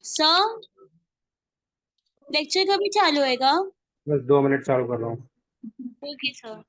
Sir, lecture कभी चालू होएगा? बस 2 मिनट चालू कर रहा हूँ। Okay sir.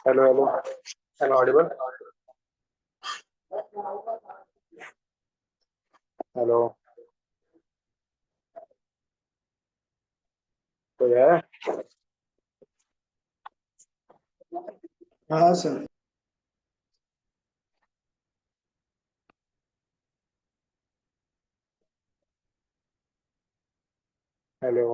Hello hello, am audible? Hello, कोई है? हाँ sir. Hello,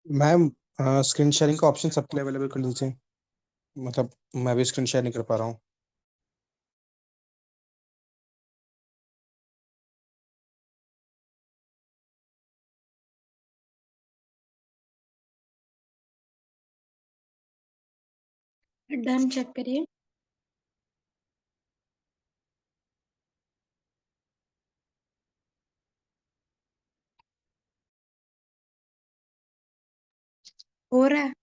ma'am, screen sharing का ऑप्शन सबके लिए अवेलेबल कर दीजिए। मतलब मैं भी स्क्रीन शेयर नहीं कर पा रहा हूँ। डन चेक करिए। हो रहा है।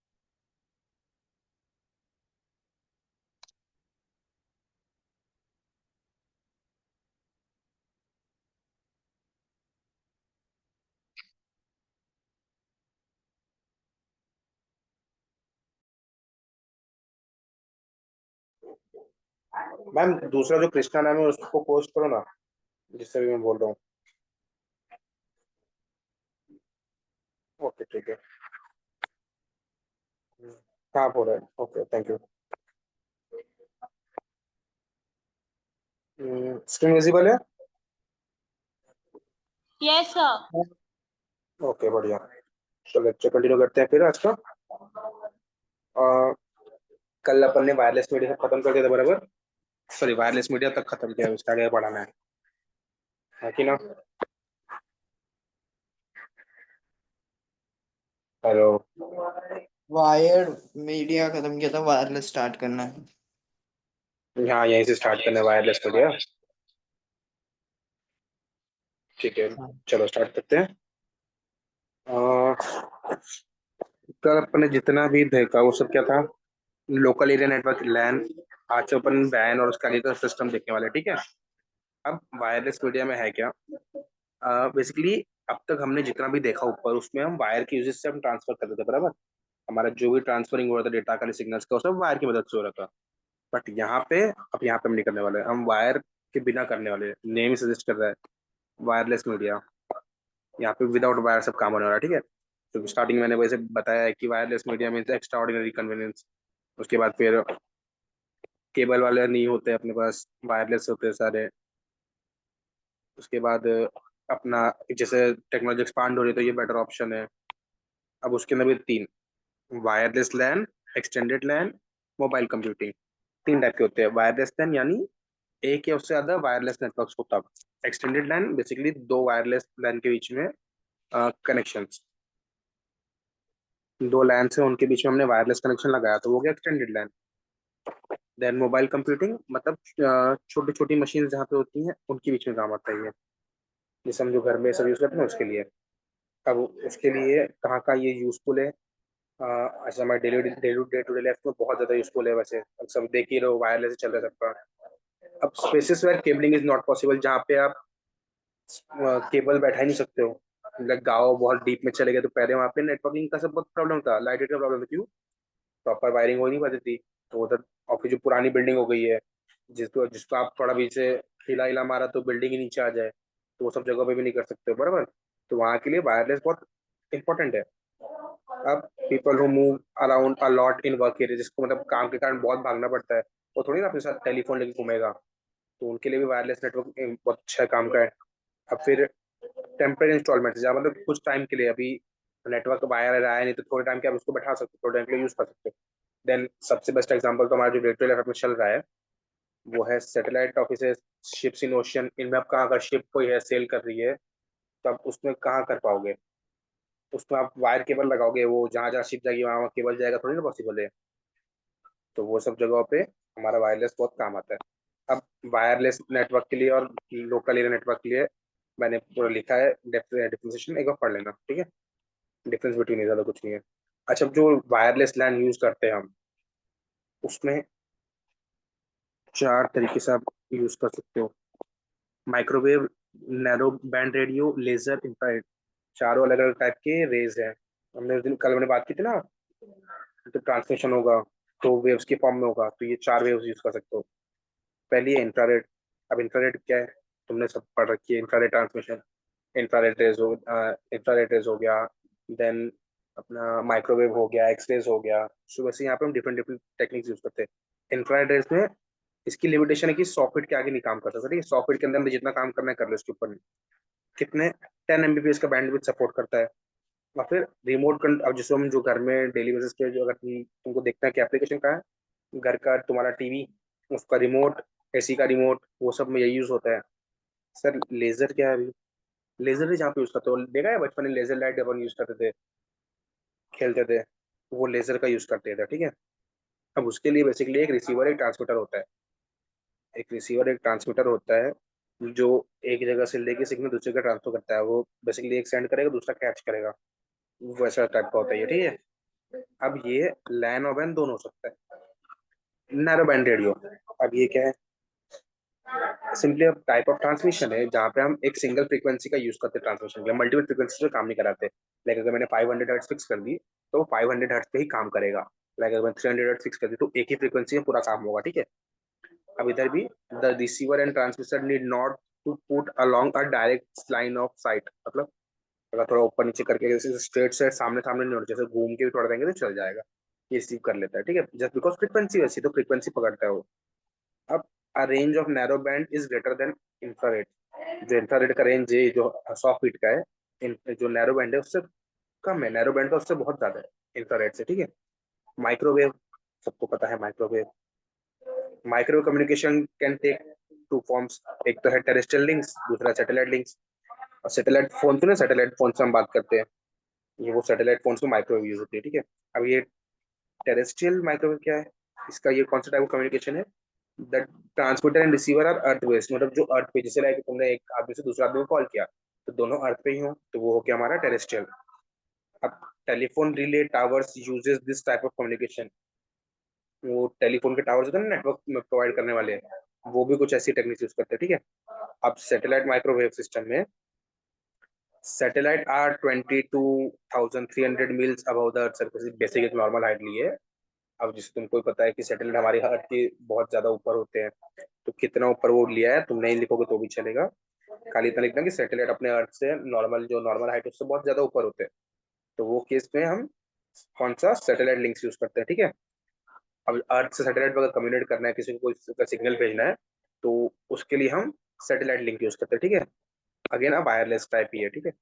मैम दूसरा जो कृष्णा नाम है उसको पोस्ट करो ना, जिससे भी मैं बोल रहा हूँ। ओके ठीक है। कहाँ हो रहा है? Okay thank you. Screen visible है? Yes sir. ओके बढ़िया। तो लेक्चर कंटिन्यू करते हैं फिर आज का। अ, कल अपन ने वायरलेस मीडिया खत्म कर दिया था बराबर। सॉरी, वायरलेस मीडिया तक खत्म किया, उसका आगे पढ़ाना है कि ना? हेलो, वायर्ड मीडिया खत्म किया था, वायरलेस स्टार्ट करना है। हाँ यहीं से स्टार्ट करना है वायरलेस मीडिया। ठीक है, हाँ। चलो स्टार्ट करते हैं। अ, कल अपन ने जितना भी देखा वो सब क्या था? लोकल एरिया नेटवर्क लैन। आज से अपन वैन और उसका आगे का सिस्टम देखने वाले हैं, ठीक है। अब वायरलेस मीडिया में है क्या? बेसिकली अब तक हमने जितना भी देखा ऊपर, उसमें हम वायर के यूजेस से हम ट्रांसफर करते थे बराबर। हमारा जो भी ट्रांसफरिंग हो रहा था डेटा का, सिग्नल्स का, वो सब वायर की मदद से हो रहा था। बट यहाँ पे, अब यहाँ पे हम नहीं करने वाले, हम वायर के बिना करने वाले। नेम ही सजेस्ट कर रहा है वायरलेस मीडिया। यहाँ पे विदाउट वायर सब काम होने वाला है, ठीक है। तो स्टार्टिंग मैंने वैसे बताया है कि wireless media means extra ordinary convenience. उसके बाद फिर केबल वाले नहीं होते अपने पास, वायरलेस होते हैं सारे। उसके बाद अपना जैसे टेक्नोलॉजी एक्सपांड हो रही है तो ये बेटर ऑप्शन है। अब उसके अंदर भी तीन: वायरलेस लैन, एक्सटेंडेड लैन, मोबाइल कंप्यूटिंग। तीन टाइप के होते हैं, वायरलेस लैन यानी एक या उससे ज्यादा वायरलेस नेटवर्क्स होता है। एक्सटेंडेड लैन बेसिकली दो वायरलेस लैन के बीच में कनेक्शंस, दो लैन से उनके बीच में हमने वायरलेस कनेक्शन लगाया तो वो गया एक्सटेंडेड लैन। देन मोबाइल कंप्यूटिंग मतलब छोटी छोटी मशीन जहाँ पे होती हैं उनके बीच में काम आता है ये, जैसे हम जो घर में सब यूज करते हैं उसके लिए। अब उसके लिए कहाँ का ये यूजफुल है, अच्छा हमारे daily daily day to day life में बहुत ज्यादा यूजफुल है वैसे, अब सब देख ही रहो वायरलेस चल रहा है सबका। अब spaces where cabling is not possible, जहाँ पे आप केबल बैठा ही नहीं सकते हो, मतलब गाँव बहुत डीप में चले गए तो पहले वहाँ पे नेटवर्किंग का सब बहुत प्रॉब्लम था, लाइट का प्रॉब्लम था, क्यों प्रॉपर वायरिंग हो नहीं पाती थी। तो उधर ऑफिस जो पुरानी बिल्डिंग हो गई है, जिसको जिसको आप थोड़ा भी से हिला हिला मारा तो बिल्डिंग ही नीचे आ जाए, तो वो सब जगह पे भी नहीं कर सकते हो, बराबर। तो वहाँ के लिए वायरलेस बहुत इंपॉर्टेंट है। अब people who move around a lot in work area, जिसको मतलब काम के कारण बहुत भागना पड़ता है, वो थोड़ी ना अपने साथ टेलीफोन लेके घूमेगा, तो उनके लिए भी वायरलेस नेटवर्क बहुत अच्छा काम का है। अब फिर टेम्परेरी इंस्टॉलमेंट, जहाँ मतलब कुछ टाइम के लिए अभी नेटवर्क वायर आया नहीं तो थोड़े टाइम के आप उसको बैठा सकते हो, थोड़े टाइम के लिए यूज कर सकते हो। देन सबसे बेस्ट एग्जांपल तो हमारा जो डे टू डे लाइफ में चल रहा है वो है satellite offices, ships in ocean, इनमें आप कहाँ, अगर शिप कोई है सेल कर रही है तो आप उसमें कहाँ कर पाओगे, उसमें आप वायर केबल लगाओगे, वो जहाँ जहाँ शिप जाएगी वहाँ वहाँ केबल जाएगा, थोड़ी ना पॉसिबल है। तो वो सब जगहों पे हमारा वायरलेस बहुत काम आता है। अब वायरलेस नेटवर्क के लिए और लोकल एरिया नेटवर्क के लिए मैंने पूरा लिखा है डिफरेंशिएशन, एक बार पढ़ लेना, ठीक है। डिफरेंस बिटवीन है, ज्यादा कुछ नहीं है। अच्छा, जो वायरलेस लैन यूज करते हैं हम, उसमें चार तरीके से आप यूज कर सकते हो। Microwave, narrow band radio, laser, infrared, चारों अलग अलग टाइप के रेज हैं। हमने उस दिन कल मैंने बात की थी ना, तो ट्रांसमिशन होगा तो वेव्स के फॉर्म में होगा, तो ये चार वेव्स यूज कर सकते हो। पहली है इंफ्रारेड। अब इंफ्रारेड क्या है, तुमने सब पढ़ रखी है इंफ्रारेड ट्रांसमिशन। इंफ्रारेड रेज हो गया, देन अपना माइक्रोवेव हो गया, एक्सरेज हो गया। सो वैसे यहाँ पे हम डिफरेंट डिफरेंट टेक्निक्स यूज करते हैं। इंफ्रारेड रेज में इसकी लिमिटेशन है कि 100 फीट के आगे नहीं काम कर सकता, ठीक है, 100 फीट के अंदर में जितना काम करना है कर लो, इसके ऊपर नहीं। कितने 10 Mbps का बैंडविड्थ सपोर्ट करता है। और फिर अब जिसको हम जो घर में डेली बेसिस पे जो अगर तुमको देखना है कि एप्लीकेशन का है, घर का तुम्हारा टीवी, उसका रिमोट, एसी का रिमोट, वो सब में यही यूज होता है। सर लेजर क्या है अभी, लेजर भी जहाँ पे यूज करते हो, देखा है बचपन में लेजर लाइट अपन यूज करते थे, खेलते थे, वो लेजर का यूज करते थे, ठीक है। अब उसके लिए बेसिकली एक रिसीवर एक ट्रांसमीटर होता है, एक रिसीवर एक ट्रांसमीटर होता है जो एक जगह से लेके सिग्नल दूसरी जगह ट्रांसफर करता है। वो बेसिकली एक सेंड करेगा, दूसरा कैच करेगा, वैसा टाइप का होता है ये, ठीक है। अब ये लैन और वैन दोनों हो सकता है। नैरो बैंड रेडियो, अब ये क्या है, सिंपली अब टाइप ऑफ ट्रांसमिशन है जहाँ पे हम एक सिंगल फ्रीक्वेंसी का यूज करते हैं ट्रांसमिशन के लिए, मल्टीपल फ्रीक्वेंसी से काम नहीं कराते। लाइक अगर मैंने 500 हर्ट्ज फिक्स कर दी तो 500 हर्ट्ज पे ही काम करेगा। लाइक अगर मैं 300 हर्ट्ज फिक्स कर दी तो एक ही फ्रीक्वेंसी में पूरा काम होगा, ठीक है। अब इधर भी the receiver and transmitter need not to put along a direct line of sight, मतलब अगर थोड़ा ऊपर नीचे करके जैसे स्ट्रेट से सामने सामने नहीं होना, जैसे घूम के भी थोड़ा देंगे तो चल जाएगा, ये रिसीव कर लेता है, ठीक है, जस्ट बिकॉज फ्रीक्वेंसी वैसी तो फ्रीक्वेंसी पकड़ता है वो। अब अ range of narrow band is greater than infrared, जो इंफ्रारेड का रेंज है जो 100 फीट का है, जो नैरो बैंड है उससे कम है, नैरो बैंड का उससे बहुत ज्यादा है इंफ्रारेड से, ठीक है। माइक्रोवेव, सबको पता है microwave. Microwave communication can take two forms, एक तो है टेरेस्ट्रियल लिंक्स, दूसरा सैटेलाइट लिंक्स। और सैटेलाइट फोन तो ना, सैटेलाइट फोन से हम बात करते हैं, ये वो सैटेलाइट फोन में माइक्रोवेव यूज होती है, ठीक है। अब ये टेरेस्ट्रियल माइक्रोवेव क्या है, इसका ये कौन सा टाइप ऑफ कम्युनिकेशन है, the transmitter and receiver are earth based, मतलब जो अर्थ पे, जैसे लाइक तुमने एक आदमी से दूसरे आदमी को कॉल किया तो दोनों अर्थ पे ही हो, तो वो हो गया हमारा टेरेस्ट्रियल। अब telephone relay towers uses this type of communication, वो टेलीफोन के टावर्स होते हैं ना नेटवर्क में प्रोवाइड करने वाले, वो भी कुछ ऐसी टेक्निक यूज करते हैं, ठीक है। अब सैटेलाइट माइक्रोवेव सिस्टम में satellite are 22,300 miles above the earth surface, basic एक नॉर्मल हाइट ली है। अब जिसे तुमको ही पता है कि सैटेलाइट हमारी अर्थ के बहुत ज्यादा ऊपर होते हैं, तो कितना ऊपर वो लिया है तुम नहीं लिखोगे तो भी चलेगा, खाली इतना लिखना कि सैटेलाइट अपने अर्थ से नॉर्मल, जो नॉर्मल हाइट है उससे बहुत ज्यादा ऊपर होते हैं, तो वो केस में हम कौन सा सैटेलाइट लिंक्स यूज करते हैं, ठीक है। अब अर्थ से सैटेलाइट पर अगर कम्युनिकेट करना है, किसी को कोई सिग्नल भेजना है, तो उसके लिए हम सैटेलाइट लिंक यूज करते हैं, ठीक है। अगेन अब वायरलेस टाइप ही है, ठीक है।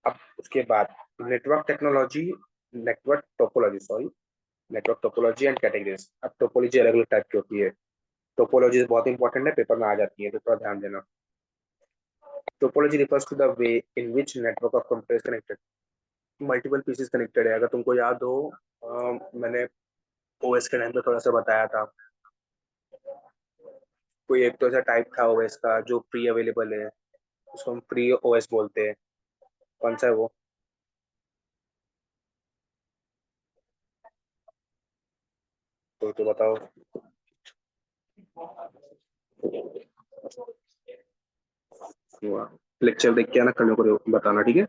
अब उसके बाद network technology, network topology, sorry, network topology and categories. अब टोपोलॉजी अलग अलग टाइप की होती है। टोपोलॉजी बहुत इंपॉर्टेंट है, पेपर में आ जाती है, तो थोड़ा ध्यान देना। Topology refers to the way in which network of computers connected, multiple pieces connected है। अगर तुमको याद हो, मैंने ओएस के टाइम पे थोड़ा सा बताया था, कोई एक तो ऐसा टाइप था ओएस का जो फ्री अवेलेबल है, उसको हम फ्री ओएस बोलते हैं। कौन सा है वो? तो बताओ। लेक्चर देख के आना, कल को बताना, ठीक है?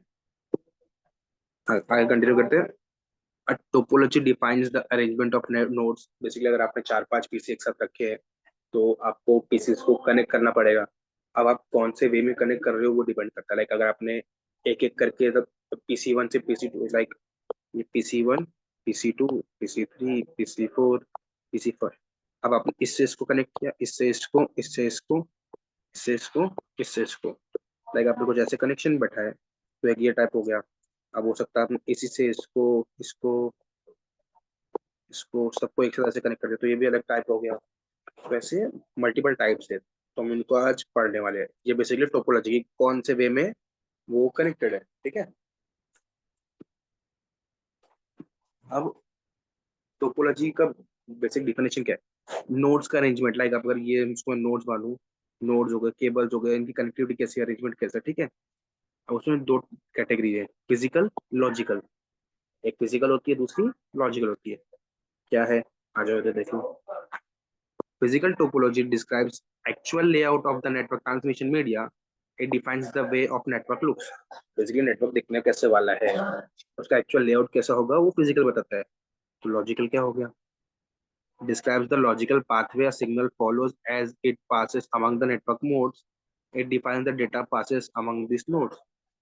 आगे कंटिन्यू करते हैं। A topology defines the arrangement of nodes। Basically अगर आपने 4-5 पीसी एक साथ रखे हैं तो आपको पीसीस को कनेक्ट करना पड़ेगा। अब आप कौन से वे में कनेक्ट कर रहे हो वो डिपेंड करता है। लाइक अगर आपने एक एक करके पीसी 1 से PC 2, like PC 1, PC 2, PC 3, PC 4, PC 5। अब आपने इससे इसको कनेक्ट किया, इससे इसको, इससे इसको, इससे इसको, इससे इसको। लाइक आपने कुछ ऐसे कनेक्शन बैठा है, तो एक ये टाइप हो गया। अब हो सकता है आपने इसी से इसको, इसको, इसको सबको एक साथ ऐसे कनेक्ट कर दे, तो ये भी अलग टाइप हो गया। वैसे मल्टीपल टाइप्स है, तो हम इनको आज पढ़ने वाले हैं। ये बेसिकली टोपोलॉजी की कौन से वे में वो कनेक्टेड है, ठीक है? अब टोपोलॉजी का बेसिक डिफिनेशन क्या है? नोड्स का अरेंजमेंट। लाइक अगर ये इसको नोड्स मानूं, नोड्स हो गए, केबल्स हो गए, इनकी कनेक्टिविटी कैसी, अरेंजमेंट कैसा, ठीक है? अब उसमें दो कैटेगरी है, फिजिकल, लॉजिकल। एक फिजिकल होती है, दूसरी लॉजिकल होती है। क्या है? आ जाओ इधर देखो। Physical topology describes actual layout of the network transmission media. It defines the way of network looks. Basically network दिखने कैसे वाला है, उसका एक्चुअल लेआउट कैसा होगा, वो फिजिकल बताता है। तो लॉजिकल क्या हो गया? Describes the logical pathway a signal follows as it passes among the network modes. It defines the data passes among these nodes.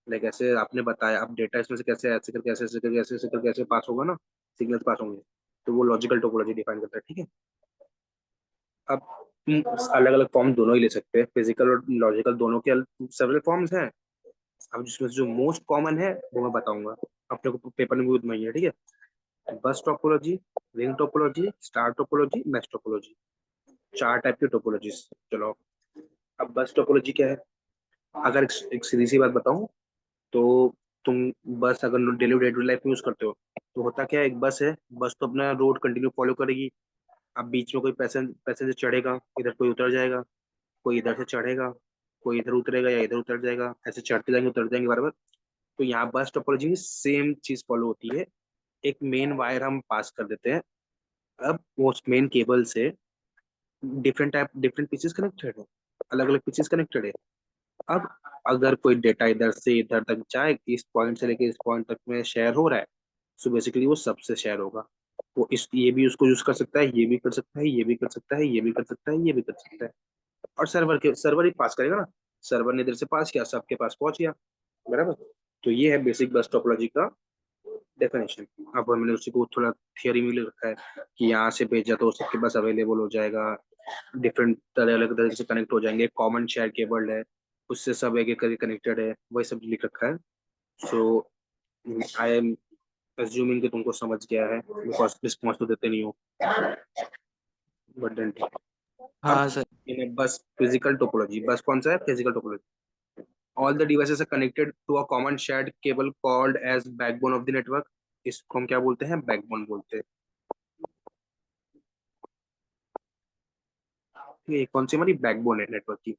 Like ऐसे आपने बताया, अब डेटा इसमें से कैसे ऐसे करके ऐसे करके ऐसे करके ऐसे पास होगा ना, सिग्नल्स पास होंगे, तो वो लॉजिकल टोपोलॉजी डिफाइन करता है, ठीक है? अब अलग अलग फॉर्म दोनों ही ले सकते हैं, फिजिकल और लॉजिकल दोनों के सेवरल फॉर्म्स हैं। अब जिसमें से जो मोस्ट कॉमन है वो मैं बताऊंगा, अपने को पेपर में भी उतना ही है, ठीक है? बस topology, ring topology, star topology, mesh topology. 4 type की टोपोलॉजीज। चलो, अब बस टोपोलॉजी क्या है? अगर एक सीधी सी बात बताऊं तो तुम बस अगर डेली डे टू लाइफ में यूज करते हो, तो होता क्या है, एक बस है, बस तो अपना रोड कंटिन्यू फॉलो करेगी। अब बीच में कोई पैसेंजर चढ़ेगा, इधर कोई उतर जाएगा, कोई इधर से चढ़ेगा, कोई इधर उतरेगा या इधर उतर जाएगा, ऐसे चढ़ते जाएंगे उतर जाएंगे बराबर। तो यहाँ बस टोपोलॉजी में सेम चीज फॉलो होती है। एक मेन वायर हम पास कर देते हैं, अब वो मेन केबल से डिफरेंट पीसेस कनेक्टेड है, अलग अलग पीसेस कनेक्टेड है। अब अगर कोई डेटा इधर से इधर तक जाए, इस पॉइंट से लेके इस पॉइंट तक में शेयर हो रहा है, सो बेसिकली वो सबसे शेयर होगा। वो इस ये भी उसको यूज कर सकता है, ये भी कर सकता है, ये भी कर सकता है, ये भी कर सकता है, ये भी कर सकता है। और सर्वर ही पास करेगा ना, सर्वर ने इधर से पास किया, सबके पास पहुंच गया, बराबर। तो ये है बेसिक बस टोपोलॉजी का डेफिनेशन। अब हमने उसी को थोड़ा थियरी में ले रखा है कि यहाँ से भेजा तो सबके पास अवेलेबल हो जाएगा, डिफरेंट तरह अलग तरह से कनेक्ट हो जाएंगे, कॉमन शेयर केबल है, उससे सब एक एक करके कनेक्टेड है, वही सब लिख रखा है। सो आई एम अज्यूमिंग कि तुमको समझ गया है, बिकॉज रिस्पॉन्स तो देते नहीं हो, बट देन अब हाँ सर। इन्हें बस फिजिकल टोपोलॉजी, बस कौन सा है? Physical topology. All the devices are connected to a common shared cable called as backbone of the network. इसको हम क्या बोलते हैं? बैकबोन बोलते हैं। ये कौन सी हमारी बैकबोन है नेटवर्क की?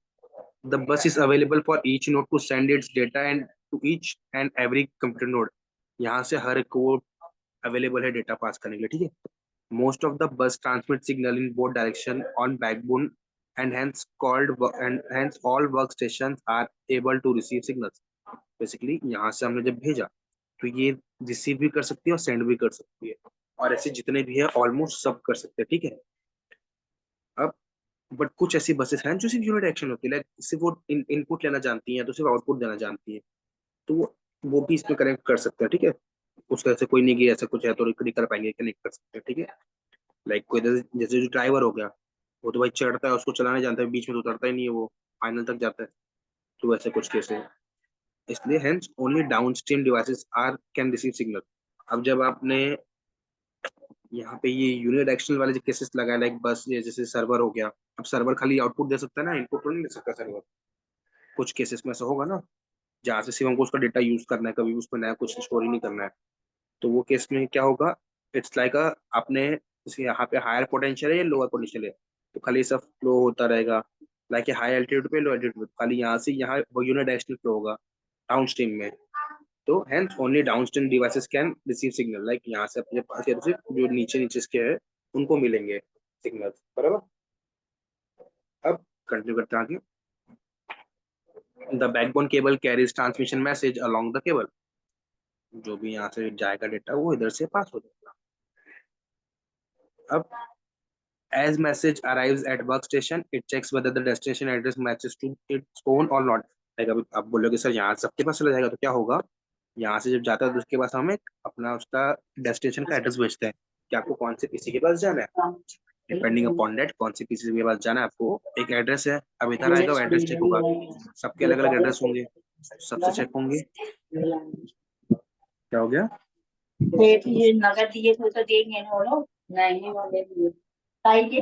The bus is available for each node to send its data and to each and every computer node. यहाँ से हर एक को अवेलेबल है डेटा पास करने के लिए, ठीक है? Most of the bus transmit signal in both direction on backbone and hence called and hence all workstations are able to receive signals। Basically यहाँ से हमने जब भेजा तो ये रिसीव भी कर सकती है और सेंड भी कर सकती है, और ऐसे जितने भी है ऑलमोस्ट सब कर सकते हैं, ठीक है? अब बट कुछ ऐसी बसेस हैं जो सिर्फ यूनिडायरेक्शन होती है, लाइक सिर्फ वो इनपुट लेना जानती हैं, तो सिर्फ आउटपुट देना जानती है, तो वो भी इसमें कनेक्ट कर सकते हैं, ठीक है? उसका ऐसे कोई नहीं कि ऐसा कुछ है तो नहीं कर पाएंगे, कनेक्ट कर सकते हैं, ठीक है? लाइक कोई जैसे जो ड्राइवर हो गया, वो तो भाई चढ़ता है, उसको चलाने जानता है, बीच में तो उतरता ही नहीं है, वो फाइनल तक जाता है। तो ऐसे कुछ केस है, इसलिए hence only downstream devices are can receive signal. अब जब आपने यहाँ पे ये यूनिडायरेक्शनल वाले जो केसेस लगाए, लाइक बस ये जैसे सर्वर हो गया, अब सर्वर खाली आउटपुट दे सकता है ना, इनपुट तो नहीं दे सकता सर्वर। कुछ केसेस में ऐसा होगा ना, जहाँ से सिर्फ हमको उसका डेटा यूज करना है, कभी उसमें नया कुछ स्टोर ही नहीं करना है। तो वो केस में क्या होगा, इट्स लाइक आपने जैसे यहाँ पे हायर पोटेंशियल है या लोअर पोटेंशियल है, तो खाली सब फ्लो होता रहेगा, लाइक हाई एल्टीट्यूड पे लो एल्टीट्यूड पे, खाली यहाँ से यहाँ वो यूनिडायरेक्शनल फ्लो होगा डाउन स्ट्रीम में। तो hence only down stream devices can receive signal, like यहाँ से अपने पास या सिर्फ जो नीचे नीचे के है उनको मिलेंगे सिग्नल, बराबर। अब कंटिन्यू करते हैं आगे। The backbone cable carries transmission message along the cable, जो भी यहाँ से जाएगा डेटा वो इधर से पास हो जाएगा। अब as message arrives at workstation, it checks whether the destination address matches to its own or not। Like अभी आप बोलोगे सर यहाँ सबके पास चला जाएगा, तो क्या होगा, यहाँ से जब जाता है तो उसके पास हम एक अपना उसका डेस्टिनेशन का एड्रेस भेजते हैं कि आपको कौन से पीसी के पास जाना है, डिपेंडिंग अपॉन डेट कौन से पीसी के पास जाना है आपको एक एड्रेस है। अब इधर आएगा वो एड्रेस चेक होगा, सबके अलग अलग एड्रेस होंगे, सबसे चेक होंगे। क्या हो गया, ये नगद दिए थे तो देंगे ना वो लोग, नहीं वो दे दिए ताई के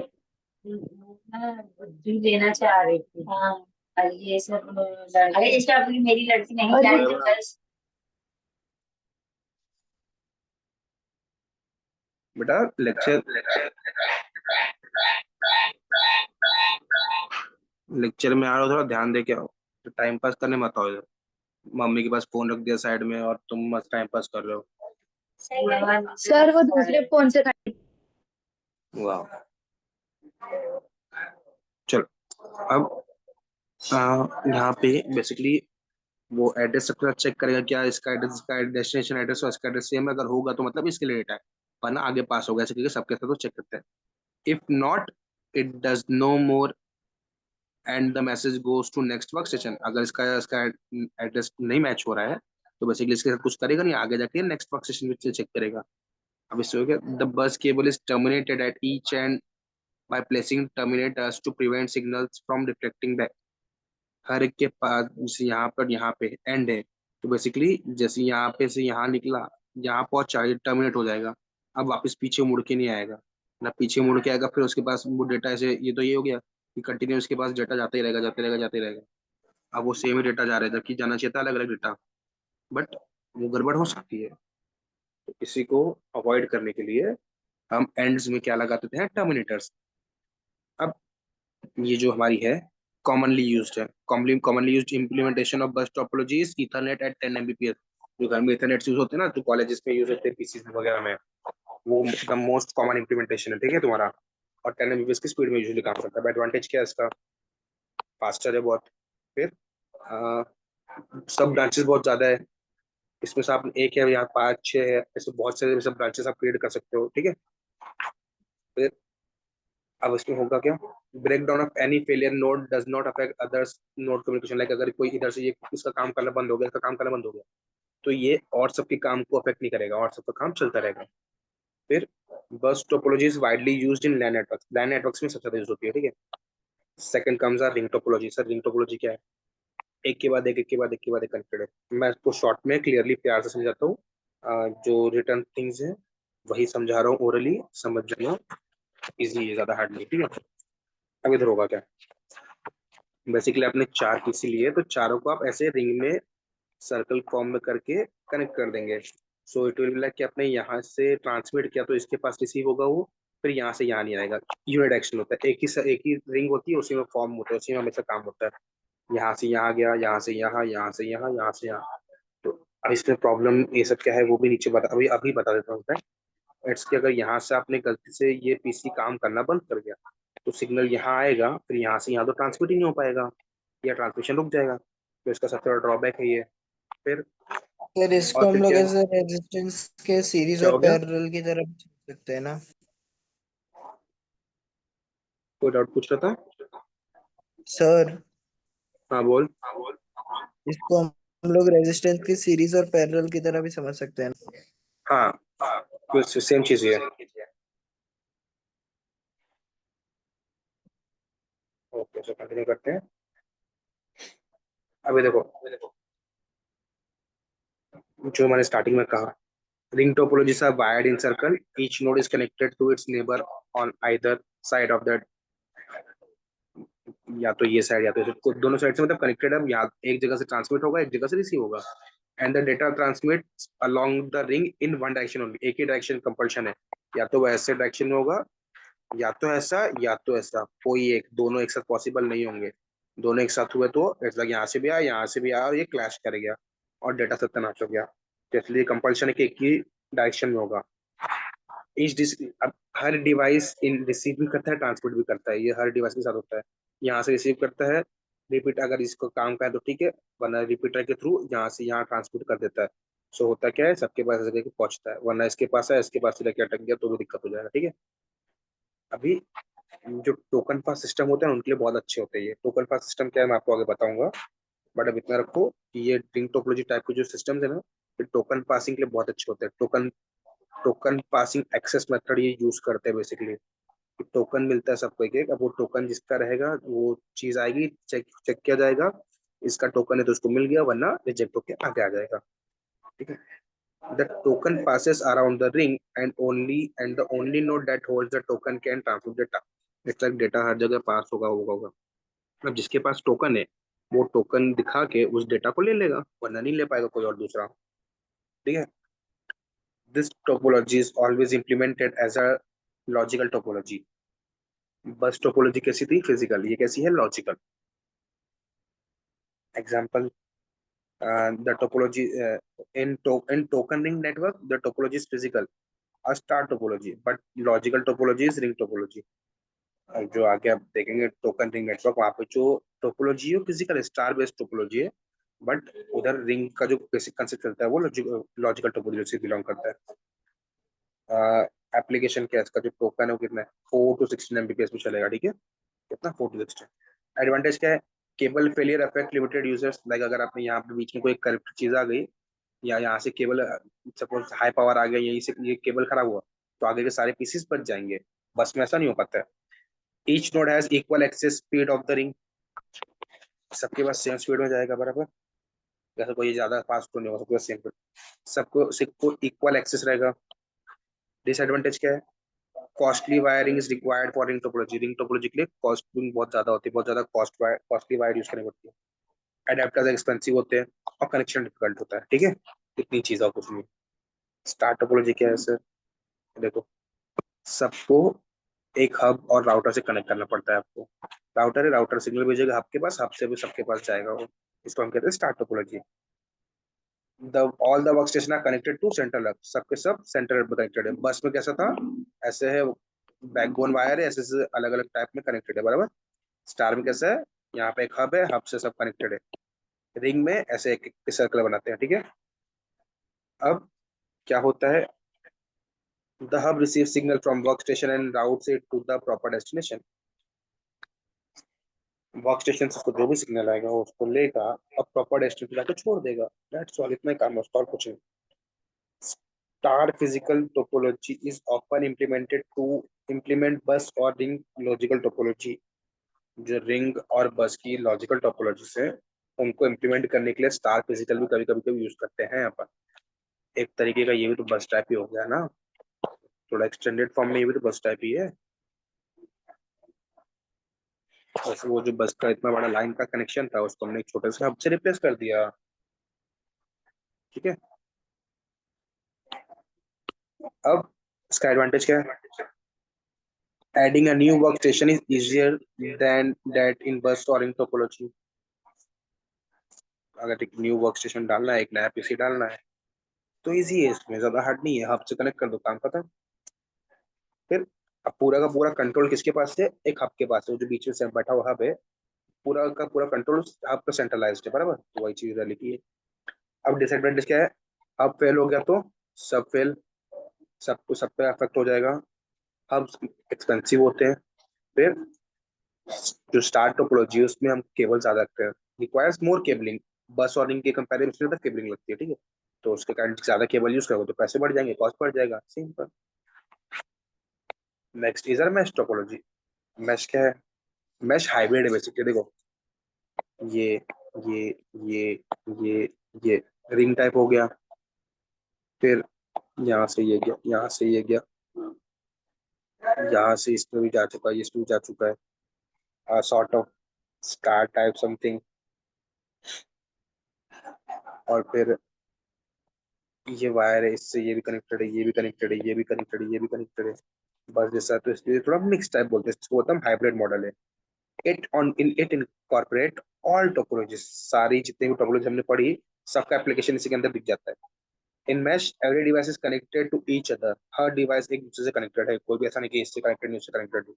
बुद्धि देना चाह रही थी। हाँ और ये सब अरे जैसे अपनी मेरी लड़की नहीं जा रही तो बस बेटा लेक्चर लेक्चर में आ रहे हो, थोड़ा ध्यान दे के आओ, तो टाइम पास करने मत आओ इधर। मम्मी के पास फोन रख दिया साइड में और तुम मस्त टाइम पास कर रहे हो। सर वो दूसरे फोन से वाह, चलो। अब यहाँ पे बेसिकली वो एड्रेस सबके साथ चेक करेगा, क्या इसका एड्रेस, इसका डेस्टिनेशन एड्रेस और इसका एड्रेस सेम, अगर होगा तो मतलब इसके लिए डेटा है, वरना आगे पास होगा, ऐसे करके सबके साथ वो चेक करते हैं। If not, it does no more and the message goes to next work station. अगर इसका इसका एड्रेस नहीं मैच हो रहा है तो बेसिकली इसके साथ कुछ करेगा नहीं, आगे जाके नेक्स्ट वर्क स्टेशन में चेक करेगा। अब इससे हो गया, the bus cable is terminated at each and by placing terminators to prevent signals from reflecting back। हर एक के पास जैसे यहाँ पर यहाँ पे एंड है, तो बेसिकली जैसे यहाँ पे से यहाँ निकला, यहाँ पहुंचा, ये टर्मिनेट हो जाएगा, अब वापस पीछे मुड़ के नहीं आएगा ना, पीछे मुड़ के आएगा फिर उसके पास वो डेटा ऐसे, ये तो ये हो गया कि कंटिन्यू उसके पास डेटा जाता ही रहेगा, जाते रहेगा, जाते रहेगा। अब वो सेम ही डेटा जा रहा है, जबकि जाना चाहिए था अलग अलग डेटा, बट वो गड़बड़ हो सकती है। तो इसी को अवॉइड करने के लिए हम एंड्स में क्या लगाते थे, टर्मिनेटर्स। अब ये जो हमारी है कॉमनली यूज्ड है, commonly used implementation of bus topology is Ethernet at 10 Mbps। जो घर में ईथरनेट यूज होते हैं ना, जो कॉलेजेस में यूज होते हैं पीसी वगैरह में, वो द मोस्ट कॉमन इम्प्लीमेंटेशन है, ठीक है तुम्हारा। और 10 Mbps की स्पीड में यूजुअली काम करता है। एडवांटेज क्या है इसका, फास्टर है बहुत। फिर सब ब्रांचेस बहुत ज्यादा है इसमें से, आप एक है यहाँ 5 6 है, ऐसे बहुत सारे सब ब्रांचेस आप क्रिएट कर सकते हो, ठीक है। फिर अब इसमें होगा क्या, break down of any failure node does not affect others node communication. Like अगर कोई इधर से ये इसका काम करना बंद हो गया, इसका काम करना बंद हो गया, तो ये और सबके काम को अफेक्ट नहीं करेगा, और सबका काम चलता रहेगा। फिर bus topology is widely used in LAN networks, LAN networks में सबसे ज्यादा यूज होती है, ठीक है। Second comes our ring topology. Sir ring topology क्या है, एक के बाद एक, एक के बाद एक के बाद एक कनेक्टेड है। मैं इसको शॉर्ट में क्लियरली प्यार से समझाता हूँ, जो रिटर्न थिंग्स है वही समझा रहा हूँ, ओरली समझ जाना, इजी है, ज्यादा हार्ड नहीं, ठीक है। अब इधर होगा क्या, बेसिकली आपने 4 पीसी लिए, तो चारों को आप ऐसे रिंग में सर्कल फॉर्म में करके कनेक्ट कर देंगे। So it will be like कि आपने यहाँ से ट्रांसमिट किया तो इसके पास रिसीव होगा वो, फिर यहाँ से यहाँ नहीं आएगा। यूनिडायरेक्शनल होता है, एक ही रिंग होती है, उसी में फॉर्म होता है, उसी में हमेशा काम होता है। यहाँ से यहाँ गया, यहाँ से यहाँ, यहाँ से यहाँ, यहाँ से यहाँ। तो अब इसमें प्रॉब्लम ये सब क्या है वो भी नीचे बता, अभी अभी बता देता हूँ। इट्स कि अगर यहाँ से आपने गलती से ये पीसी काम करना बंद कर दिया, तो सिग्नल यहाँ आएगा, फिर यहाँ से यहाँ तो ट्रांसमिट ही नहीं हो पाएगा, या ट्रांसमिशन रुक जाएगा। तो इसका सबसे बड़ा ड्रॉबैक है ये। फिर फिर इसको और हम फिर लोग क्या ऐसे रेजिस्टेंस के सीरीज क्या और हो गया, पैरेलल की तरफ चल सकते हैं ना कोई डाउट पूछ रहा था। सर। हाँ बोल। इसको हम लोग रेजिस्टेंस की सीरीज और पैरेलल की तरह भी समझ सकते हैं ना? हाँ तो सेम चीज है। ओके सो कंटिन्यू करते हैं। अभी देखो जो मैंने स्टार्टिंग में कहा, Ring topologies are wired in circle. Each node is connected to its neighbor on either side of that. या तो ये साइड या तो दोनों साइड से मतलब कनेक्टेड है, या एक जगह से ट्रांसमिट होगा, एक जगह से रिसीव होगा। And the data transmit along the ring in one direction only, एक ही डायरेक्शन कंपल्शन है, या तो वैसे डायरेक्शन में होगा, या तो ऐसा या तो ऐसा, कोई एक, दोनों एक साथ पॉसिबल नहीं होंगे। दोनों एक साथ हुए तो इट्स लाइक यहाँ से भी आया यहाँ से भी आया और ये क्लैश कर गया और डेटा सत्यानाश हो गया। तो इसलिए कंपल्शन है कि एक ही डायरेक्शन में होगा। अब हर डिवाइस इन रिसीव भी करता है, ट्रांसमिट भी करता है, ये हर डिवाइस के साथ होता है। यहाँ से रिसीव करता है, रिपीट अगर इसको काम का है तो ठीक है, वरना रिपीटर के थ्रू यहाँ से यहाँ ट्रांसमिट कर देता है। सो होता क्या है, सबके पास ऐसे करके पहुंचता है, वरना इसके पास है इसके पास से लेके अटक गया तो भी दिक्कत हो जाएगा। ठीक है, अभी जो टोकन पास सिस्टम होते हैं उनके लिए बहुत अच्छे होते हैं। ये टोकन पास सिस्टम क्या है मैं आपको आगे बताऊंगा, बट अब इतना रखो कि ये रिंग टोपोलॉजी टाइप के जो सिस्टम है ना, ये टोकन पासिंग के लिए बहुत अच्छे होते हैं। टोकन पासिंग एक्सेस मेथड ये यूज करते हैं बेसिकली। टोकन मिलता है सबको एक एक, अब वो टोकन जिसका रहेगा वो चीज आएगी, चेक चेक किया जाएगा, इसका टोकन है तो उसको मिल गया, वरना रिजेक्ट होके आगे आ जाएगा। ठीक है, the token passes around the ring and the only node that holds the token can transmit data। it's like data हर जगह पास होगा। अब जिसके पास टोकन है वो टोकन दिखा के उस डेटा को ले लेगा, वरना नहीं ले पाएगा कोई और दूसरा। ठीक है, this topology is always implemented as a logical topology। बस टोपोलॉजी कैसी थी, फिजिकल, ये कैसी है, logical. Example, the topology in token ring network, the topology is physical, a star topology, but logical topology is ring topology। जो आगे आप देखेंगे टोकन रिंग नेटवर्क, वहां पे जो टोपोलॉजी है फिजिकल स्टार बेस्ड टोपोलॉजी है, बट उधर रिंग का जो बेसिक कंसेप्ट चलता है वो लॉजिकल टोपोलॉजी से बिलोंग करता है। एप्लीकेशन क्या है इसका, जो टोकन है वो कितना है, 4 to 16 Mbps में चलेगा। ठीक है, कितना, 4 to 16। एडवांटेज क्या है, cable failure affect limited users. Like अगर आपने यहाँ पे बीच में कोई करप्ट चीज आ गई, या यहाँ से केबल सपोज हाई पावर आ गया, यहीं से ये केबल खराब हुआ, तो आगे के सारे पीसेस बच जाएंगे। बस में ऐसा नहीं हो पाता है। Each node has equal access speed of the ring, सबके पास सेम स्पीड में जाएगा बराबर, जैसे कोई ज्यादा फास्ट तो नहीं हो, सबके पास सेम, सबको इक्वल एक्सेस रहेगा। डिसएडवांटेज क्या है, costly wiring is required for ring topology. Ring topology के लिए कॉस्टिंग बहुत ज्यादा होती है, बहुत ज्यादा कॉस्टली वायर यूज करनी पड़ती है, अडेप्टर्स एक्सपेंसिव होते हैं और कनेक्शन डिफिकल्ट होता है। ठीक है, इतनी चीज और कुछ नहीं। स्टार टोपोलॉजी क्या है सर, देखो सबको एक हब और राउटर से कनेक्ट करना पड़ता है आपको। राउटर है, राउटर सिग्नल भेजेगा हब के पास, हब से भी सबके पास जाएगा वो, इसको हम कहते हैं star topology. All the work station are connected to central hub, सबके सब सेंट्रल हब कनेक्टेड है। बस में कैसा था, ऐसे है, बैकबोन वायर है, ऐसे अलग अलग टाइप में कनेक्टेड है बराबर। स्टार में कैसा है, यहाँ पे एक हब है, हब से सब कनेक्टेड है। रिंग में ऐसे एक एक सर्कल बनाते हैं। ठीक है, अब क्या होता है, the hub receives signal from workstation and routes it to the proper destination। Workstation से उसको जो भी सिग्नल आएगा वो उसको लेगा और प्रॉपर डेस्टिनेशन पे जाके छोड़ देगा। दैट्स ऑल, इतना ही काम है उसका, और कुछ नहीं। Star physical topology is often implemented to implement bus और रिंग लॉजिकल टोपोलॉजी। जो रिंग और बस की लॉजिकल टोपोलॉजी से उनको इम्प्लीमेंट करने के लिए स्टार फिजिकल भी कभी कभी यूज करते हैं यहाँ पर। एक तरीके का ये भी तो बस टाइप ही हो गया ना, थोड़ा एक्सटेंडेड फॉर्म में ये भी तो बस टाइप ही है। वैसे वो जो बस का इतना बड़ा लाइन का कनेक्शन था उसको हमने एक छोटे से हब से रिप्लेस कर दिया। ठीक है, अब इसका एडवांटेज क्या है, adding a new work station is easier than that in बस और इन टोपोलॉजी। अगर एक न्यू वर्क स्टेशन डालना है, एक नया पीसी डालना है तो इजी है, इसमें ज्यादा हार्ड नहीं है, हब से कनेक्ट कर दो, काम खत्म। फिर अब पूरा का पूरा कंट्रोल किसके पास है, एक हब के पास है, जो बीच में से बैठा हुआ हब है, पूरा का पूरा कंट्रोल हब का सेंट्रलाइज्ड है बराबर, तो वही चीज लिखी है। अब डिसएडवांटेज क्या है, हब फेल हो गया तो सब फेल, सबको सब पे अफेक्ट हो जाएगा। हब एक्सपेंसिव होते हैं। फिर जो स्टार टोपोलॉजी है उसमें हम केबल ज्यादा रखते हैं, रिक्वायर्स मोर केबलिंग। बस और रिंग के कंपैरिजन में केबलिंग लगती है। ठीक है, तो उसके कारण ज्यादा केबल यूज करोगे तो पैसे बढ़ जाएंगे, कॉस्ट बढ़ जाएगा, simple. Next is mesh topology. Mesh क्या है, मैश हाइब्रिड है बेसिकली। देखो ये ये ये ये रिंग टाइप हो गया, फिर यहाँ से ये गया, यहाँ से ये गया, यहाँ से इसमें भी जा चुका है, इसमें भी जा चुका है, sort of star type something. और फिर ये वायर है, इससे ये भी कनेक्टेड है, ये भी कनेक्टेड है, ये भी कनेक्टेड है, ये भी कनेक्टेड है, बस जैसा। तो इसलिए थोड़ा मिक्स टाइप बोलते हैं इसको, होता है हाइब्रिड मॉडल है। इट इनकॉर्पोरेट ऑल टोपोलॉजीज, सारी जितने भी टोपोलॉजी हमने पढ़ी सबका एप्लीकेशन इसी के अंदर दिख जाता है। In mesh every device is connected to each other, हर डिवाइस एक दूसरे से कनेक्टेड है, कोई भी ऐसा नहीं कि इससे कनेक्टेड नहीं, उससे कनेक्टेड है,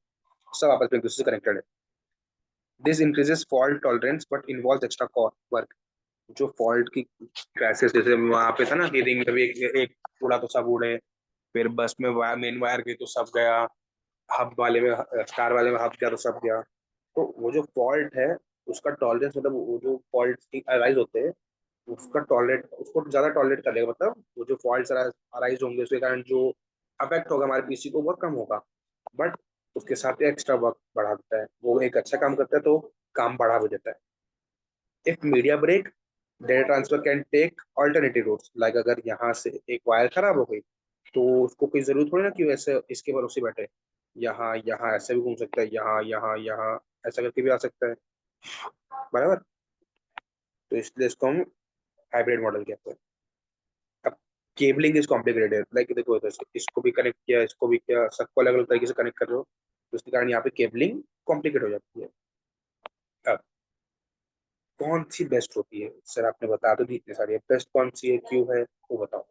सब आपस में एक दूसरे से कनेक्टेड है। This increases fault tolerance but involve extra work. जो फॉल्ट की क्राइसिस, जैसे वहां पे था ना कि रिंग में भी एक उड़ा तो सब उड़े, फिर बस में मेन वायर गई तो सब गया, हब वाले में, स्टार वाले में हब गया तो सब गया। तो वो जो फॉल्ट है उसका टॉलरेंस, मतलब वो जो फॉल्ट अराइज होते हैं उसका टॉलरेट, उसको ज्यादा टॉलरेट करेगा, मतलब वो जो फॉल्ट अराइज होंगे उसके कारण जो अफेक्ट होगा हमारे पीसी को बहुत कम होगा, बट उसके साथ एक्स्ट्रा वर्क बढ़ा देता है। वो एक अच्छा काम करता है तो काम बढ़ा भी देता है। If media break, data transfer can take alternative routes, like अगर यहाँ से एक वायर खराब हो गई तो उसको कोई जरूरत थोड़ी ना कि वैसे इसके भरोसे बैठे, यहाँ यहाँ ऐसे भी घूम सकता है, यहाँ यहाँ यहाँ ऐसा करके भी आ सकता है, बराबर। तो इसलिए इसको हम हाइब्रिड मॉडल कहते हैं। अब केबलिंग इज कॉम्प्लिकेटेड है, लाइक देखो तो इसको भी कनेक्ट किया, इसको भी किया, सबको अलग अलग तरीके से कनेक्ट कर रहे हो, तो उसके कारण यहाँ पे केबलिंग कॉम्प्लिकेट हो जाती है। अब कौन सी बेस्ट होती है सर, आपने बता तो दी इतनी सारी, बेस्ट कौन सी है, क्यों है, वो बताओ।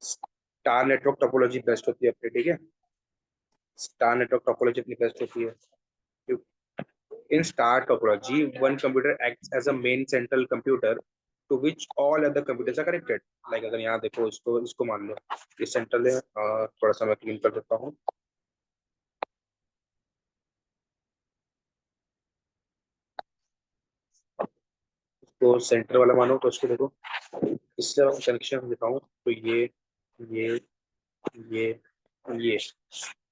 स्टार नेटवर्क टोपोलॉजी बेस्ट होती है अपनी, ठीक है, स्टार नेटवर्क टोपोलॉजी अपनी बेस्ट होती है। In star topology, one computer acts as a main central computer to which all other computers are connected. Like अगर यहाँ देखो, इसको इसको मान लो ये सेंट्रल है, थोड़ा सा मैं क्लीन कर देता हूँ। तो सेंटर वाला मानो, तो इसको देखो, इससे कनेक्शन दिखाऊं तो ये ये ये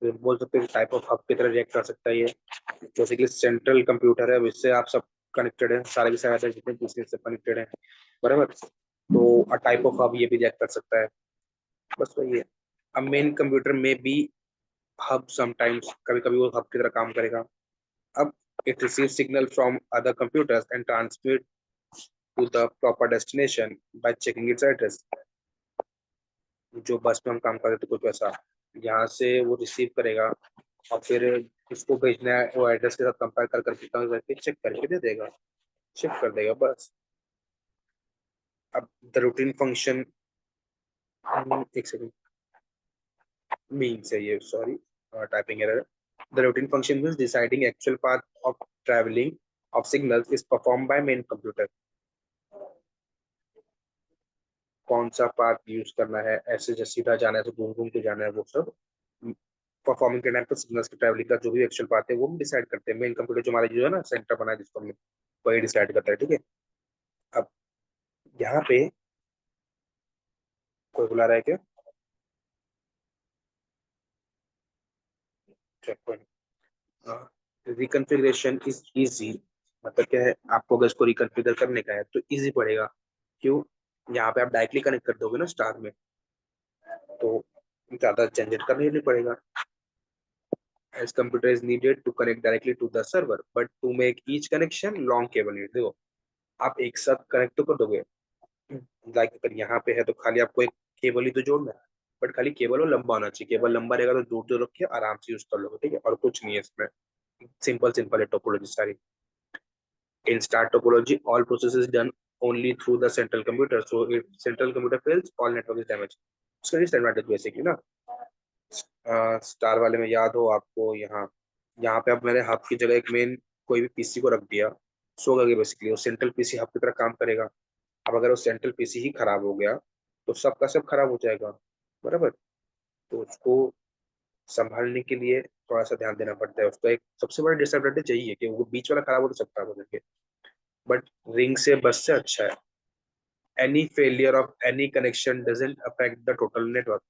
तो बोल सकते हैं टाइप ऑफ हब की तरह रिएक्ट कर सकता है ये। जैसे कि सेंट्रल कंप्यूटर है, इससे आप सब कनेक्टेड है, सारे के सारे जितने पीसी से कनेक्टेड है, बराबर। तो अ टाइप ऑफ हब ये भी रिएक्ट कर सकता है, बस वही है। अब मेन कंप्यूटर में भी हब समटाइम्स, कभी कभी वो हब की तरह काम करेगा। अब it receive signal from other computers and transmit to the proper destination by checking its address. जो बस में हम काम करते थे कुछ वैसा, यहाँ से वो रिसीव करेगा और फिर इसको भेजना है, वो एड्रेस के साथ कंपेयर करके चेक करके दे देगा, शिफ्ट कर देगा, बस। अब द रूटीन फंक्शन, एक सेकंड, मीन्स है ये, sorry, typing error. The routine function is deciding actual path of traveling of signals is performed by main computer. कौन सा पाथ यूज करना है, ऐसे जैसे सीधा जाना है तो घूम घूम के जाना है, वो सब परफॉर्मिंग के टाइम पे सिग्नल्स की ट्रैवलिंग का जो भी एक्चुअल पाथ है वो हम डिसाइड करते हैं। मेन कंप्यूटर जो हमारा जो है ना सेंटर बना है जिसको हमने, वही डिसाइड करता है, ठीक है। अब यहाँ पे कोई बुला रहा है क्या, चेक। रिकन्फिग्रेशन इज इजी, मतलब क्या है, आपको अगर इसको रिकन्फिगर करने का है तो इजी पड़ेगा। क्यों, यहाँ पे आप डायरेक्टली कनेक्ट कर दोगे ना स्टार में, तो ज्यादा झंझट करना ही नहीं पड़ेगा। As computer is needed to connect directly to the server, but to make each connection long cable need, देखो आप एक साथ कनेक्ट तो कर दोगे, लाइक अगर यहाँ पे है तो खाली आपको एक केबल ही तो जोड़ना है, बट खाली केबल वो लंबा होना चाहिए, केबल लंबा रहेगा तो दूर दूर रख के आराम से यूज कर लोगे, ठीक है, और कुछ नहीं है इसमें, सिंपल सिंपल है टोपोलॉजी सारी। In star topology, all processes done only through the central computer, so if central computer fails all network is damaged। उसका डिसएडवांटेज बेसिकली ना, स्टार वाले में याद हो आपको, यहाँ यहाँ पे अब मैंने हब की जगह एक मेन कोई भी पीसी को रख दिया, सो करके बेसिकली वो सेंट्रल पीसी हब की तरह काम करेगा। अब अगर वो सेंट्रल पीसी ही खराब हो गया तो सबका सब खराब हो जाएगा, बराबर। तो उसको संभालने के लिए थोड़ा सा ध्यान देना पड़ता है, उसका एक सबसे बड़ा डिसएडवांटेज यही है कि वो बीच वाला खराब हो तो सब खराब हो जाएंगे, बट रिंग से बस से अच्छा है। Any failure of any connection doesn't affect the total network,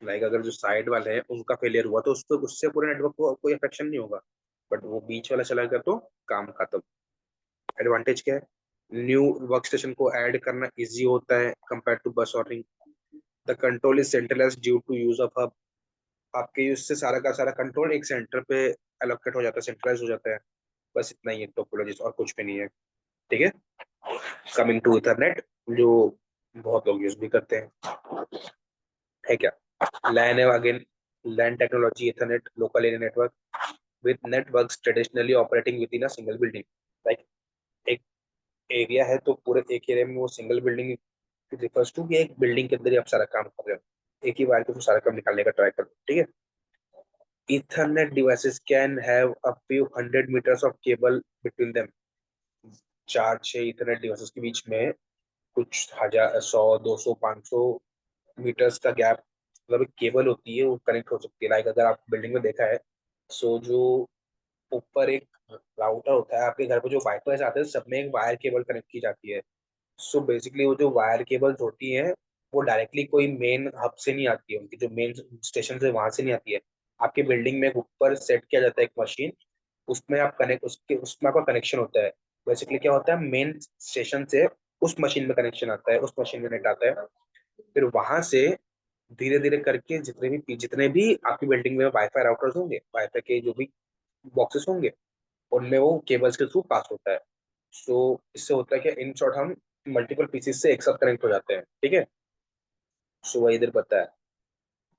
like अगर जो साइड वाले हैं उनका फेलियर हुआ तो उसको, उससे पूरे नेटवर्क को कोई अफेक्शन नहीं होगा, बट वो बीच वाला चला गया तो काम खत्म। एडवांटेज क्या है, न्यू वर्क स्टेशन को ऐड करना इजी होता है compare to bus ordering. The control is centralised due to use of hub. आपके यूज से सारा का सारा कंट्रोल एक सेंटर पे एलोकेट हो जाता है, सेंट्रलाइज हो जाता है। बस इतना ही है टोपोलॉजी, और कुछ भी नहीं है। ठीक है। कमिंग टू इथरनेट, जो बहुत लोग यूज भी करते हैं, है क्या? लैन है again, LAN technology, Ethernet, local area network with networks traditionally operating within a single building. Like एक एरिया है तो पूरे एक एरिया में वो सिंगल बिल्डिंग रिफर्स टू कि एक बिल्डिंग के अंदर ही आप सारा काम कर रहे हो, एक ही वायर के थ्रू सारा काम निकालने का ट्राई करो। ठीक है। Ethernet devices can have a few hundred meters of cable between them। 4-6 Ethernet devices के बीच में कुछ हजार, 100, 200, 500 मीटर्स का गैप, मतलब एक केबल होती है वो कनेक्ट हो सकती है। लाइक अगर आप बिल्डिंग में देखा है, सो जो ऊपर एक राउटर होता है, आपके घर पे जो वाईफाई आते हैं सब में एक वायर केबल कनेक्ट की जाती है। सो बेसिकली वो जो वायर केबल्स होती हैं वो डायरेक्टली कोई मेन हब से नहीं आती है, उनकी जो मेन स्टेशन है वहां से नहीं आती है। आपके बिल्डिंग में ऊपर सेट किया जाता है एक मशीन, उसमें आप कनेक्ट, उसमें आपका कनेक्शन होता है। बेसिकली क्या होता है, मेन स्टेशन से उस मशीन में कनेक्शन आता है, उस मशीन में नेट आता है। फिर वहां से धीरे धीरे करके जितने भी आपकी बिल्डिंग में वाईफाई राउटर्स होंगे, वाईफाई के जो भी बॉक्सेस होंगे, उनमें वो केबल्स के थ्रू पास होता है। सो इससे होता है कि इन शॉर्ट हम मल्टीपल पीसेस से एक साथ कनेक्ट हो जाते हैं। ठीक है। सो वही इधर पता है।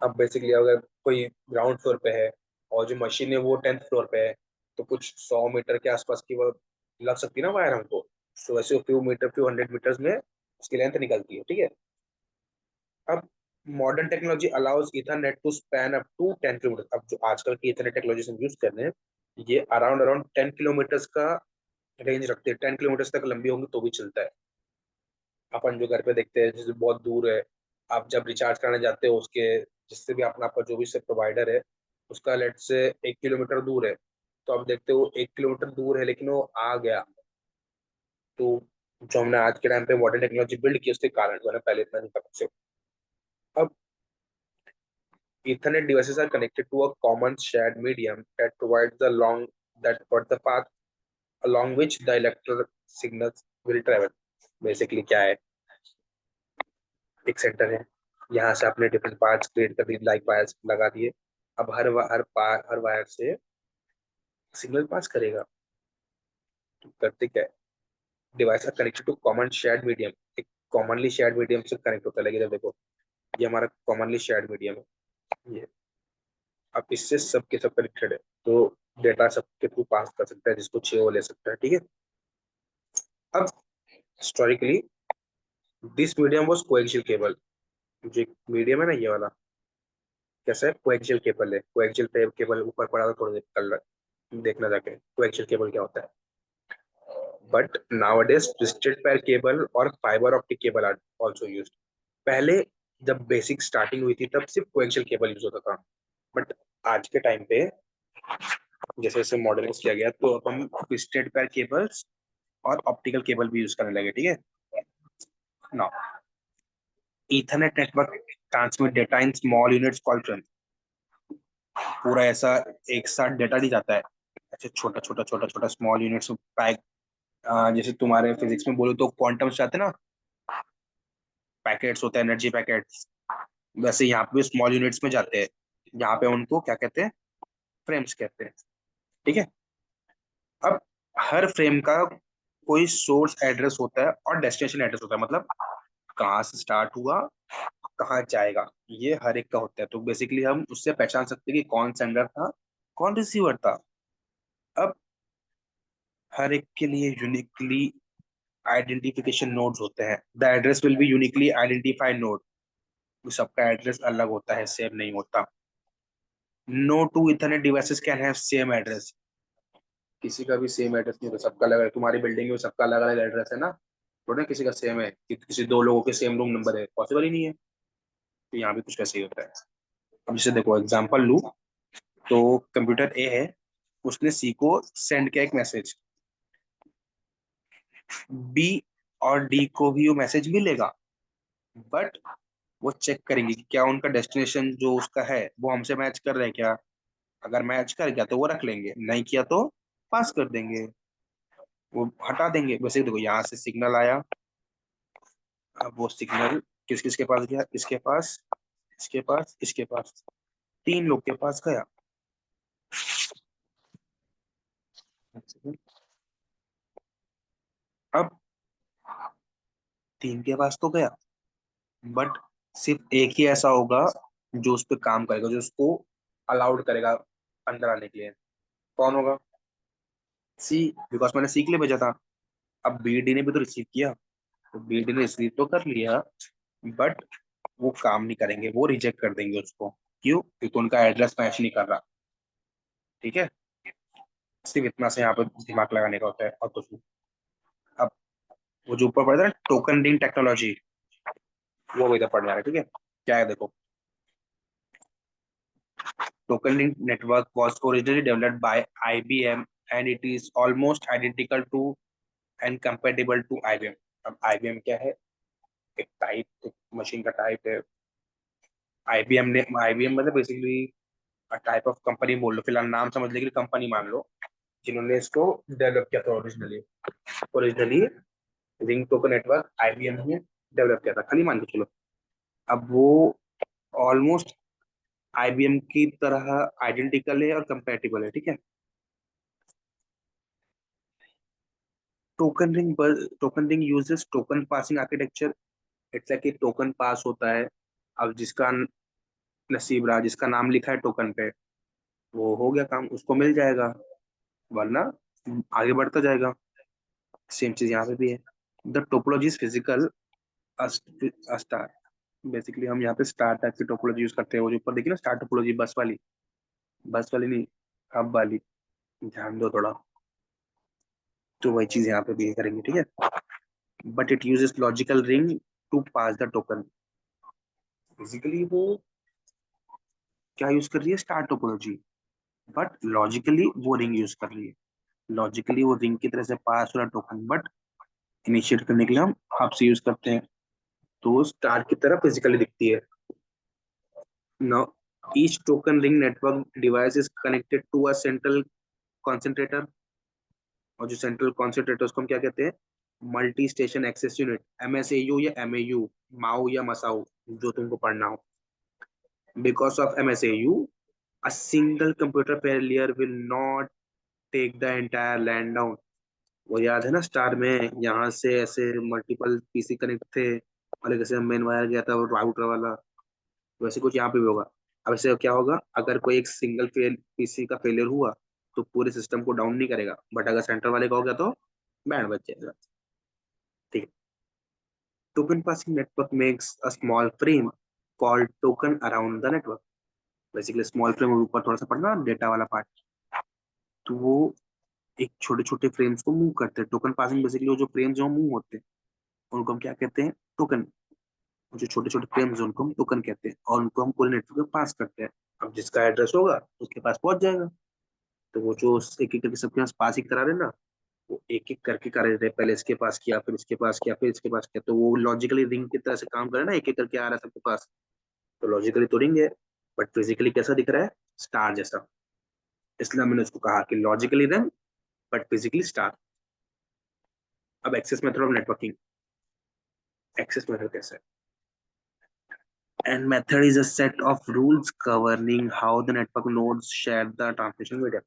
अब बेसिकली अगर कोई ग्राउंड फ्लोर पे है और जो मशीन है वो 10th फ्लोर पे है, तो कुछ 100 मीटर के आसपास की वो लग सकती है ना वायर हमको। सो वैसे few metre, few hundred metres में उसकी लेंथ निकलती है। ठीक है। अब modern technology allows Ethernet to span up to 10 kilometre. अब जो आजकल की इथरनेट टेक्नोलॉजी हम यूज कर रहे हैं, ये अराउंड अराउंड 10 किलोमीटर्स का रेंज रखते हैं। 10 किलोमीटर तक लंबी होंगी तो भी चलता है। अपन जो घर पे देखते हैं जैसे बहुत दूर है, आप जब रिचार्ज कराने जाते हो उसके, जिससे भी अपना आपका जो भी से प्रोवाइडर है उसका लेट से 1 किलोमीटर दूर है, तो आप देखते हो 1 किलोमीटर दूर है लेकिन वो आ गया। तो जो हमने आज के टाइम पे मॉडर्न टेक्नोलॉजी बिल्ड की उसके कारण, जो है पहले इतना नहीं था। अब Ethernet devices are connected to a common shared medium that provides the path along which the electrical signals will travel। Basically क्या है, एक सेंटर है, यहाँ से आपने डिफरेंट पार्ट्स क्रिएट कर दिए, लाइक वायर्स लगा दिए। अब हर वायर से सिग्नल पास करेगा। तो करते क्या है, device are connected to common shared medium. एक कॉमनली शेयर्ड मीडियम से कनेक्ट होता है। लेकिन देखो, ये हमारा कॉमनली शेयर्ड मीडियम है ये। अब इससे सब के सब कनेक्टेड है, तो डेटा सबके थ्रू पास कर सकता है, जिसको चाहिए वो ले सकता है। ठीक है। अब historically this medium was coaxial cable. जो मीडियम है ना ये वाला, कैसा है, कोएक्सियल केबल है। कोएक्सियल केबल ऊपर पड़ा था थोड़ी देर कल, देखना जाके कोएक्सियल केबल क्या होता है। But nowadays twisted pair cable और fibre optic cable are also used. पहले जब बेसिक स्टार्टिंग हुई थी तब सिर्फ कोएक्सियल केबल यूज होता था, बट आज के टाइम पे जैसे जैसे मॉडर्नाइज किया गया तो अब हम ट्विस्टेड पेयर केबल्स और ऑप्टिकल केबल भी यूज करने लगे। ठीक है। Now Ethernet network transmit data in small units called trunk. पूरा ऐसा एक साथ डेटा नहीं जाता है, ऐसे छोटा छोटा छोटा छोटा स्मॉल यूनिट्स पैक। जैसे तुम्हारे फिजिक्स में बोलो तो क्वांटम्स जाते हैं ना, पैकेट्स होते हैं, एनर्जी पैकेट्स, वैसे यहाँ पे स्मॉल यूनिट्स में जाते हैं। यहाँ पे उनको क्या कहते हैं, फ्रेम्स कहते हैं। ठीक है। अब हर फ्रेम का कोई सोर्स एड्रेस होता है और डेस्टिनेशन एड्रेस होता है, मतलब कहाँ से स्टार्ट हुआ कहाँ जाएगा, ये हर एक का होता है। तो बेसिकली हम उससे पहचान सकते हैं कि कौन सेंडर था कौन रिसीवर था। अब हर एक के लिए यूनिकली आइडेंटिफिकेशन नोड्स होते हैं। The address will be uniquely identified node. सबका एड्रेस अलग होता है, सेम नहीं होता। No two Ethernet devices can have same address. किसी का भी सेम एड्रेस नहीं होता, सबका अलग है। तुम्हारी बिल्डिंग में सबका अलग अलग एड्रेस है ना, थोड़ा ना किसी का सेम है कि किसी दो लोगों के सेम रूम नंबर है, पॉसिबल ही नहीं है। तो यहाँ भी कुछ वैसे ही होता है। अब जैसे देखो एग्जांपल लूँ, तो कंप्यूटर ए है, उसने सी को सेंड किया एक मैसेज, बी और डी को भी वो मैसेज मिलेगा, बट वो चेक करेंगे कि क्या उनका डेस्टिनेशन जो उसका है वो हमसे मैच कर रहा है क्या। अगर मैच कर गया तो वो रख लेंगे, नहीं किया तो पास कर देंगे। वो हटा देंगे। वैसे देखो यहाँ से सिग्नल आया, अब वो सिग्नल किस किस के पास गया, इसके पास, इसके पास, इसके पास, 3 लोग के पास गया। अब 3 के पास तो गया, बट सिर्फ एक ही ऐसा होगा जो उस पर काम करेगा, जो उसको अलाउड करेगा अंदर आने के लिए। कौन होगा? सी, बिकॉज मैंने सी के लिए भेजा था। अब बी डी ने भी तो रिसीव किया, तो बी डी ने रिसीव तो कर लिया, बट वो काम नहीं करेंगे, वो रिजेक्ट कर देंगे उसको। क्यों? क्योंकि उनका एड्रेस मैच नहीं कर रहा। ठीक है, सिर्फ इतना से यहाँ पे दिमाग लगाने का होता है और कुछ नहीं। अब वो जो ऊपर पढ़ा था ना, टोकन रिंग टेक्नोलॉजी, वो इधर पढ़ने आ रहा है। ठीक है, क्या है देखो। Token Link Network was originally developed by IBM and it is almost identical to and compatible to IBM. अब IBM क्या है? एक टाइप, एक मशीन का टाइप है। IBM मतलब बेसिकली टाइप ऑफ कंपनी बोल लो, फिलहाल नाम समझने के लिए कंपनी मान लो, जिन्होंने इसको डेवलप किया था originally. Originally ring token network IBM ने डेवलप किया था, खाली मान के चलो। अब वो ऑलमोस्ट IBM की तरह आइडेंटिकल है और कंपेटिबल है। ठीक है, token ring uses token passing architecture. It's like एक टोकन पास होता है। अब जिसका नसीब रहा, जिसका नाम लिखा है टोकन पे, वो हो गया काम, उसको मिल जाएगा, वरना आगे बढ़ता जाएगा। सेम चीज यहाँ पे भी है। The topology is physical star. Basically हम यहाँ पे स्टार टाइप की टोपोलॉजी यूज करते हैं। वो जो ऊपर देखिए ना, स्टार टोपोलॉजी, बस वाली नहीं, हब वाली, ध्यान दो थोड़ा। तो वही चीज यहाँ पे भी करेंगे। ठीक है, but it uses logical ring to pass the token. Basically वो क्या यूज कर रही है? स्टार टोपोलॉजी, बट लॉजिकली वो रिंग यूज कर रही है। लॉजिकली वो रिंग की तरह से पास हो रहा टोकन, बट इनिशिएट करने के लिए हम हब से यूज करते हैं, तो वो स्टार की तरह फिजिकली दिखती है। Now each token ring network device is connected to a central concentrator. और जो सेंट्रल कॉन्सेंट्रेटर, उसको हम क्या कहते हैं? Multi station access unit, MSAU या MAU, माओ या मसाओ, जो तुमको पढ़ना हो। Because of MSAU, a single computer failure will not take the entire land down। वो याद है ना, स्टार में यहाँ से ऐसे मल्टीपल पीसी कनेक्ट थे, और एक ऐसे मेन वायर गया था वो राउटर वाला, वैसे कुछ यहाँ पे भी होगा। अब ऐसे क्या होगा, अगर कोई एक सिंगल पीसी का फेलियर हुआ तो पूरे सिस्टम को डाउन नहीं करेगा, बट अगर सेंटर वाले का हो गया तो बैंड बच जाएगा। ठीक है, token passing network makes a small frame called token around the network. Basically small frame ऊपर थोड़ा सा पढ़ना, डेटा वाला पार्ट, तो वो एक छोटे छोटे फ्रेम्स को मूव करते हैं। टोकन पासिंग बेसिकली वो जो फ्रेम्स जो मूव होते हैं उनको हम क्या कहते हैं? टोकन। जो छोटे छोटे फ्रेम्स उनको हम टोकन कहते हैं, और उनको हम पूरे नेटवर्क में पास करते हैं। अब जिसका एड्रेस होगा उसके पास पहुंच जाएगा। तो वो जो एक एक करके सबके पास पास ही करा रहे ना, वो एक एक करके करा रहे थे, पहले इसके पास किया, फिर इसके पास किया, फिर इसके पास किया, तो वो लॉजिकली रिंग की तरह से काम करे ना, एक एक करके आ रहा है सबके पास। तो लॉजिकली तो रिंग है, बट फिजिकली कैसा दिख रहा है? स्टार जैसा। इसलिए मैंने उसको कहा कि logically ring but physically star. अब access method of networking. Access method कैसे है? And method is a set of rules governing how the network nodes share the transmission media.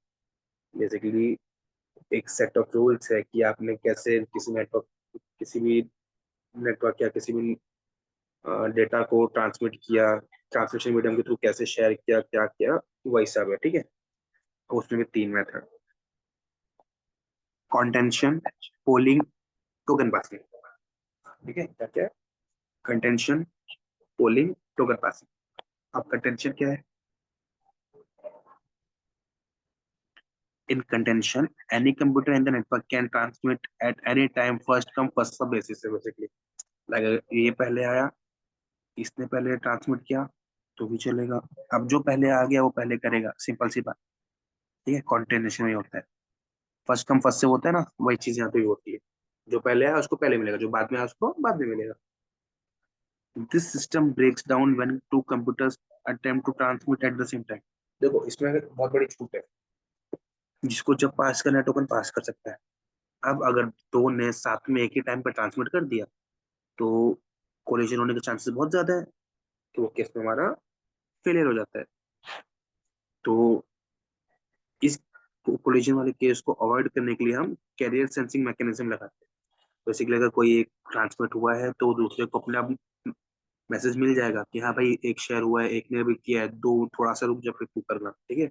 Basically, एक सेट ऑफ रूल्स है कि आपने कैसे किसी भी नेटवर्क या किसी भी डेटा को ट्रांसमिट किया, ट्रांसमिशन मीडियम के थ्रू कैसे शेयर किया, क्या किया, वही सब है। ठीक है, तो उसमें भी 3 method: contention, polling, token passing. ठीक है, क्या क्या है? Contention, polling, token passing. अब कंटेंशन क्या है? In contention, any computer in the network can transmit at any time, first come first serve basis से basically। like ये पहले आया, इसने पहले ट्रांसमिट किया तो भी चलेगा। अब जो पहले आ गया वो पहले करेगा, सिंपल सी बात। ठीक है, कॉन्टेनेशन में होता है, फर्स्ट कम फर्स्ट से होता है ना, वही चीज यहाँ पे भी होती है। जो पहले आया उसको पहले मिलेगा, जो बाद में आया उसको बाद में मिलेगा। This system breaks down when two computers attempt to transmit at the same time. देखो इसमें बहुत बड़ी छूट है, जिसको जब पास करना है टोकन पास कर सकता है, अब अगर दो ने साथ में एक ही टाइम पर ट्रांसमिट कर दिया तो कोलिजन होने के चांसेस बहुत ज्यादा है, तो वो केस में हमारा फेलियर हो जाता है। तो इस कोलिजन वाले केस को अवॉइड करने के लिए हम कैरियर सेंसिंग मैकेनिज्म लगाते हैं। बेसिकली अगर कोई एक ट्रांसमिट हुआ है तो दूसरे को अपने आप मैसेज मिल जाएगा कि हाँ भाई एक शेयर हुआ है, एक ने भी किया है, दो थोड़ा सा रुक जा फिर तू करना, ठीक है।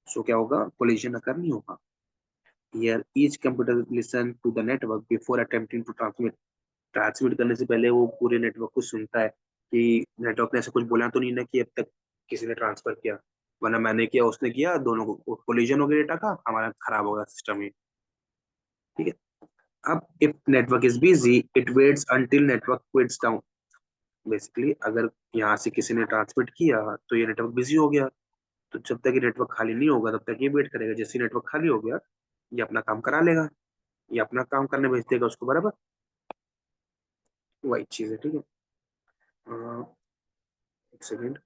सो क्या होगा, कोलिजन अकर नहीं होगा। Here each computer listen to the network before attempting to transmit। Transmit करने से पहले वो पूरे नेटवर्क को सुनता है कि नेटवर्क ने ऐसा कुछ बोला तो नहीं ना कि अब तक किसी ने ट्रांसफर किया, वरना मैंने किया उसने किया, दोनों को कोलिजन हो गया डेटा का, हमारा खराब होगा सिस्टम ही, ठीक है। अब if network is busy it waits until network quits down. Basically अगर यहाँ से किसी ने ट्रांसमिट किया तो ये नेटवर्क बिजी हो गया, तो जब तक ये नेटवर्क खाली नहीं होगा तब तक ये वेट करेगा, जैसे नेटवर्क खाली हो गया ये अपना काम करा लेगा, ये अपना काम करने भेज देगा उसको, बराबर वही चीज है, ठीक है। एक सेकेंड।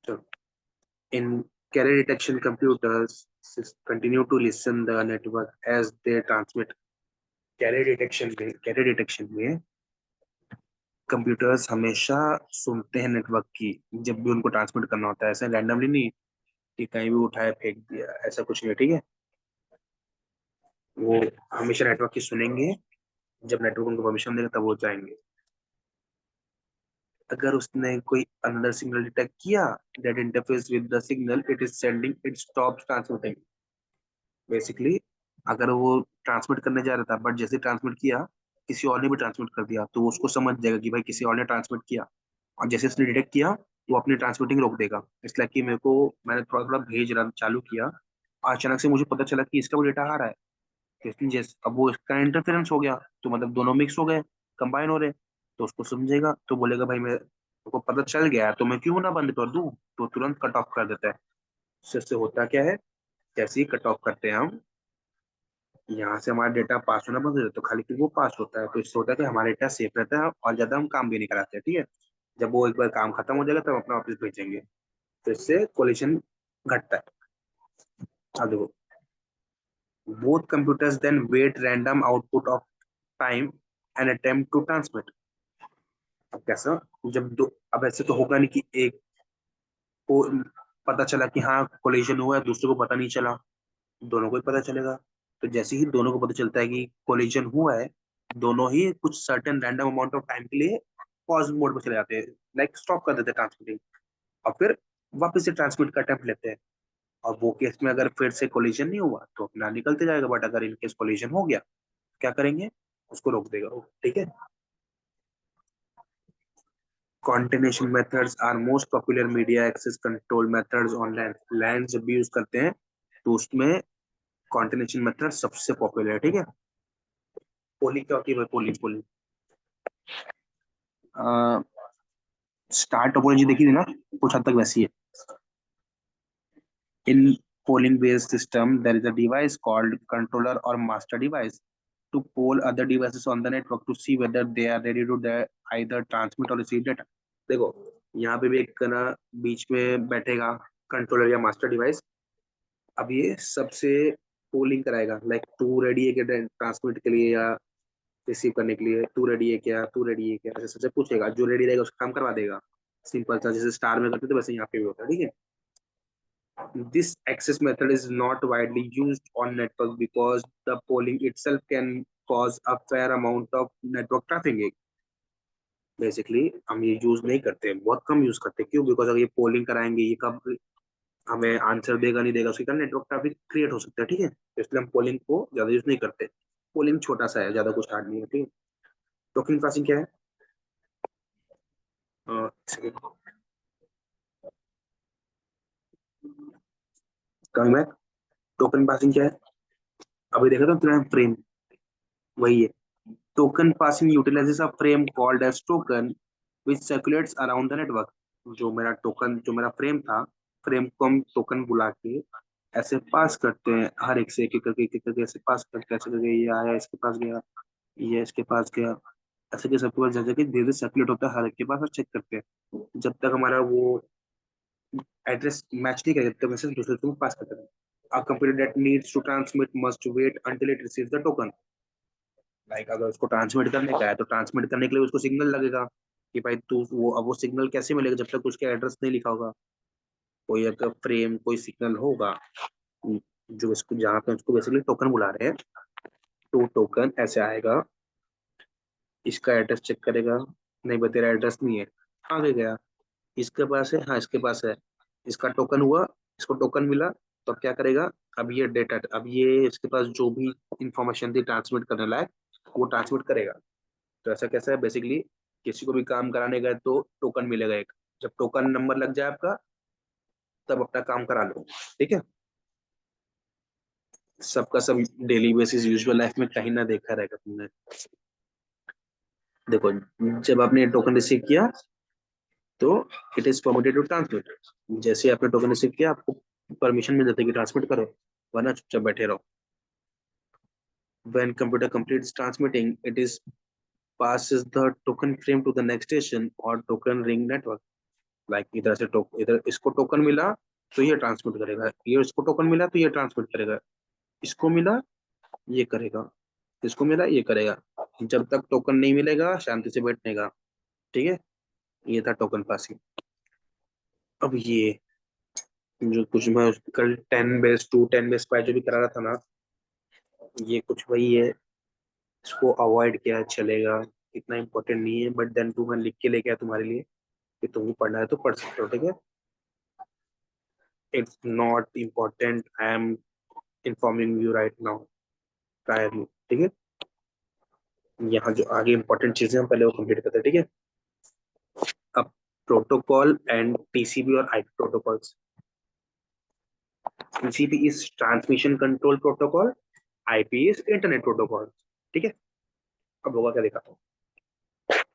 चलो, in carrier detection computers continue to listen the network as they transmit। Carrier detection में कंप्यूटर्स हमेशा सुनते हैं नेटवर्क की जब भी उनको ट्रांसमिट करना होता है, ऐसे रैंडमली नहीं कि कहीं भी उठाया फेंक दिया, ऐसा कुछ नहीं है, ठीक है। वो हमेशा नेटवर्क की सुनेंगे, जब नेटवर्क उनको परमिशन देगा तब वो जाएंगे। अगर उसने कोई अंदर सिग्नल डिटेक्ट किया that interface with the signal it is sending it stops transmitting. Basically अगर वो ट्रांसमिट करने जा रहा था बट जैसे ट्रांसमिट किया किसी और ने भी ट्रांसमिट कर दिया तो वो उसको समझ जाएगा कि भाई किसी और ने ट्रांसमिट किया, और जैसे उसने डिटेक्ट किया वो अपनी ट्रांसमिटिंग रोक देगा। इसलिए कि मैंने थोड़ा थोड़ा भेज रहा चालू किया, अचानक से मुझे पता चला कि इसका वो डेटा आ रहा है, तो इसलिए जैसे अब वो इसका इंटरफेरेंस हो गया तो मतलब दोनों मिक्स हो गए, कंबाइन हो रहे, तो उसको समझेगा तो बोलेगा भाई मैं को पता चल गया तो मैं क्यों ना बंद कर दूं, तो तुरंत कट ऑफ कर देता है। इससे होता क्या है, जैसे ही कट ऑफ करते हैं हम, यहाँ से हमारा डेटा पास होना बंद हो जाता है तो खाली फिर वो पास होता है, तो इससे होता है कि हमारा डेटा सेफ रहता है और ज्यादा हम काम भी नहीं कराते हैं, ठीक है। जब वो एक बार काम खत्म हो जाएगा तब अपना वापस भेजेंगे, तो इससे कोलिशन घटता है। अब देखो, both computers then wait random output of time and attempt to transmit। अब कैसा, जब दो, अब ऐसे तो होगा नहीं कि एक को पता चला कि हाँ कोलिशन हुआ है दूसरे को पता नहीं चला, दोनों को ही पता चलेगा। तो जैसे ही दोनों को पता चलता है कि कोलिजन हुआ है, दोनों ही कुछ certain random amount of time के लिए पॉज मोड में चले जाते हैं, लाइक स्टॉप कर देते हैं ट्रांसमिटिंग, और फिर वापस से ट्रांसमिट का अटेम्प्ट लेते हैं। और वो केस में अगर फिर से कोलिजन नहीं हुआ तो अपना निकलते जाएगा, बट अगर इन केस कोलिजन हो गया क्या करेंगे, उसको रोक देगा वो, ठीक है। Contention methods are most popular media access control methods on LAN. LAN जब भी यूज करते हैं तो उसमें कॉन्टिनेशन मेथड सबसे पॉपुलर है, ठीक है। पोलिंग क्या होती है भाई, पोलिंग पोलिंग स्टार टोपोलॉजी देखी थी ना, कुछ हद तक वैसी है। In polling-based system, there is a device called controller or master device to poll other devices on the network to see whether they are ready to either transmit or receive data। देखो यहाँ पे भी एक ना बीच में बैठेगा controller या master device, अब ये सबसे पोलिंग कराएगा, लाइक तू रेडी है क्या ट्रांसमिट के लिए या रिसीव करने के लिए, तू रेडी है क्या, तू रेडी है क्या, ऐसे सबसे पूछेगा, जो रेडी रहेगा उसका काम करवा देगा। सिंपल सा जैसे स्टार में करते थे वैसे यहाँ पे भी होता है, ठीक है। This access method is not widely used on network because the polling itself can cause a fair amount of network traffic। Basically हम ये यूज नहीं करते, बहुत कम यूज करते, क्यों, बिकॉज अगर ये पोलिंग कराएंगे ये कब हमें आंसर देगा नहीं देगा उसके कारण नेटवर्क ट्रैफिक क्रिएट हो सकता है, ठीक है, तो इसलिए हम पोलिंग को ज्यादा यूज नहीं करते। पोलिंग छोटा सा है, ज्यादा कुछ हार्ड नहीं है, ठीक है। टोकन पासिंग क्या है, कमिंग बैक, टोकन पासिंग क्या है, अभी देखा था तुमने फ्रेम, वही है। Token passing utilises a frame called as token which circulates around the network. जो मेरा फ्रेम था, फ्रेम को हम टोकन बुला के ऐसे पास करते हैं, हर एक से एक एक करके ऐसे पास करके, ऐसे करके ये आया इसके पास गया, ये इसके पास गया, ऐसे के सबके पास जैसे कि धीरे धीरे सर्कुलेट होता है हर एक के पास, और चेक करते हैं जब तक हमारा वो एड्रेस मैच नहीं करेगा तो मैसेज दूसरे को पास कर देगा। A computer that needs to transmit must wait until it receives the token. Like अगर उसको ट्रांसमिट करने का है तो ट्रांसमिट करने के लिए उसको सिग्नल लगेगा कि भाई तू वो, अब वो सिग्नल कैसे मिलेगा जब तक उसके एड्रेस नहीं लिखा होगा। कोई एक फ्रेम कोई सिग्नल होगा जो इसको जहाँ पे उसको बेसिकली टोकन बुला रहे हैं, तो टोकन ऐसे आएगा, इसका एड्रेस चेक करेगा, नहीं भाई तेरा एड्रेस नहीं है, आगे गया, इसके पास है, हाँ इसके पास है, इसका टोकन हुआ, इसको टोकन मिला, तो अब क्या करेगा, अब ये डेटा, अब ये इसके पास जो भी इंफॉर्मेशन थी ट्रांसमिट करने लायक वो ट्रांसमिट करेगा। तो ऐसा कैसा है, बेसिकली किसी को भी काम कराने गए तो टोकन मिलेगा एक, जब टोकन नंबर लग जाए आपका तब अपना काम करा लो। ठीक है, सबका सब डेली बेसिस यूजुअल लाइफ में कहीं ना देखा रहेगा तुमने। देखो जब आपने टोकन रिसीव किया तो it is permitted to transmit, जैसे आपने टोकन रिसीव किया आपको परमिशन मिल जाती है कि ट्रांसमिट करो, वरना चुपचाप बैठे रहो। When computer completes transmitting, it is passes the token frame to the next station or token ring network. Like इधर से इधर इसको टोकन मिला तो ये ट्रांसमिट करेगा, ये इसको टोकन मिला तो ये ट्रांसमिट करेगा, इसको मिला ये करेगा, इसको मिला ये करेगा, जब तक टोकन नहीं मिलेगा शांति से बैठने का। ठीक है, ये था टोकन पासिंग। अब ये जो कुछ मैं कल 10 बेस 2 10 बेस 5 जो भी करा रहा था ना, ये कुछ वही है, इसको अवॉइड किया चलेगा, इतना इम्पोर्टेंट नहीं है, बट देन टू मैं लिख के लेके आया तुम्हारे लिए कि तुमको पढ़ना है तो पढ़ सकते हो। ठीक है, it's not important, I am informing you right now priorly. ठीक है, यहाँ जो आगे इम्पोर्टेंट चीजें हम पहले वो कंप्लीट करते हैं। ठीक है, अब प्रोटोकॉल एंड टीसीपी और IP protocols. TCP is transmission control protocol, IP is internet protocol। ठीक है, अब होगा क्या देखा,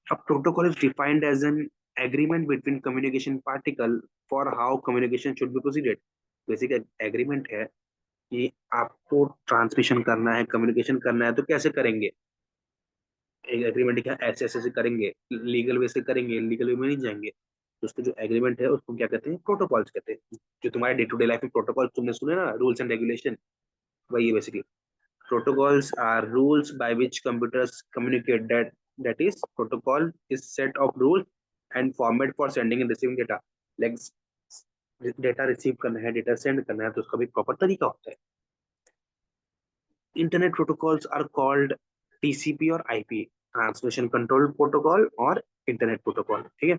a protocol is defined as an agreement between communication particle for how communication should be proceeded। Basic agreement है कि आपको ट्रांसमिशन करना है, कम्युनिकेशन करना है तो कैसे करेंगे, एक एग्रीमेंट क्या ऐसे ऐसे से करेंगे, लीगल वे से करेंगे, लीगल वे में नहीं जाएंगे, तो उसको जो एग्रीमेंट है उसको क्या कहते हैं, प्रोटोकॉल्स कहते हैं। जो तुम्हारे डे टू डे लाइफ में प्रोटोकॉल तुमने सुने ना, रूल्स एंड रेगुलेशन, वही है basically. Protocols are rules by which computers communicate. That is, protocol is set of rules and format for sending and receiving data. Like data receive करना है, data send करना है तो उसका भी प्रॉपर तरीका होता है। Internet protocols are called TCP और आईपी, ट्रांसमिशन कंट्रोल प्रोटोकॉल और इंटरनेट प्रोटोकॉल। ठीक है,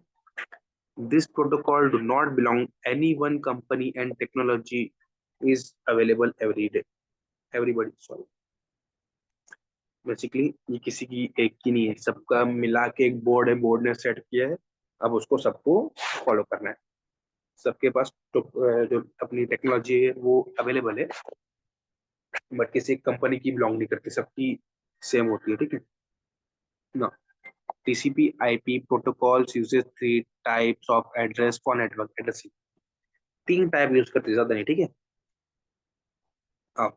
this protocol do not belong any one company and technology is available every day everybody. Sorry, basically ये किसी की एक की नहीं है, सबका मिला के एक बोर्ड है, बोर्ड ने सेट किया है, अब उसको सबको फॉलो करना है। सबके पास तो जो अपनी टेक्नोलॉजी है वो अवेलेबल है, बट किसी कंपनी की बिलोंग नहीं करती, सबकी सेम होती है। ठीक है ना, TCP IP protocols uses 3 types of address for network addressing। 3 type use करते, ज्यादा नहीं। ठीक है, अब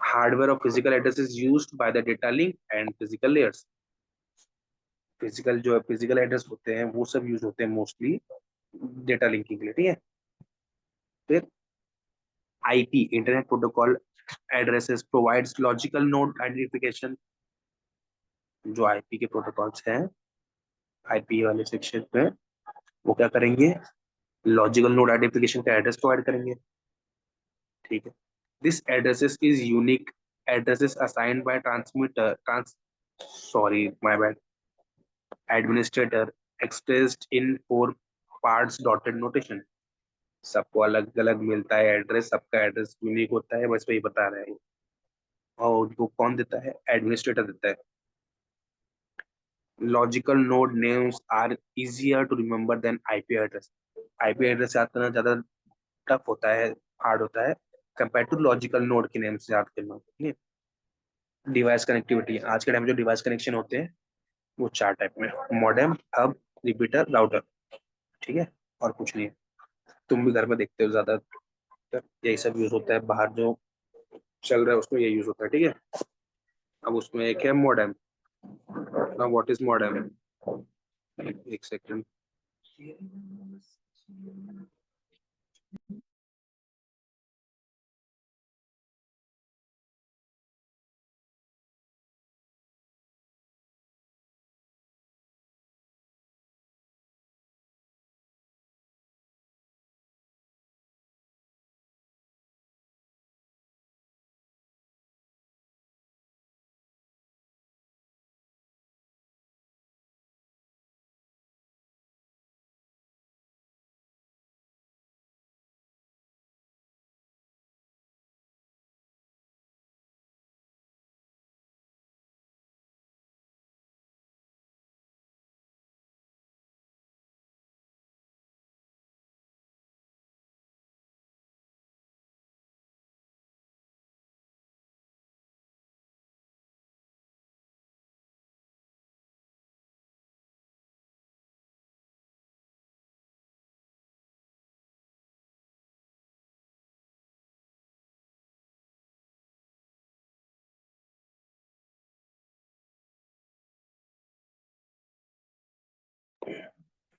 हार्डवेयर और physical address is used by the data link and physical layers. Physical जो है फिजिकल एड्रेस होते हैं वो सब यूज होते हैं मोस्टली डेटा लिंकिंग के लिए। ठीक है, फिर IP internet protocol addresses provides logical node identification. जो आईपी के प्रोटोकॉल्स हैं आईपी वाले सेक्शन में, वो क्या करेंगे, लॉजिकल नोड आइडेंटिफिकेशन का एड्रेस प्रोवाइड करेंगे। ठीक है, this addresses is unique addresses assigned by transmitter trans sorry my bad administrator expressed in 4 parts dotted notation. सबको अलग अलग मिलता है एड्रेस, सबका एड्रेस यूनिक होता है, बस वही बता रहे हैं। और उनको कौन देता है, एडमिनिस्ट्रेटर देता है। Logical node names are easier to remember then IP address. IP address याद करना ज्यादा टफ होता है, हार्ड होता है कंपेयर टू लॉजिकल नोड के नेम्स याद करना। ठीक है, डिवाइस कनेक्टिविटी, आज के टाइम में जो डिवाइस कनेक्शन होते हैं वो 4 टाइप में, मॉडेम, हब, रिपीटर, राउटर। ठीक है, और कुछ नहीं है, तुम भी घर में देखते हो ज्यादा यही सब यूज होता है, बाहर जो चल रहा है उसमें यही यूज होता है। ठीक है, अब उसमें एक है modem. Now what is modem, एक सेकंड,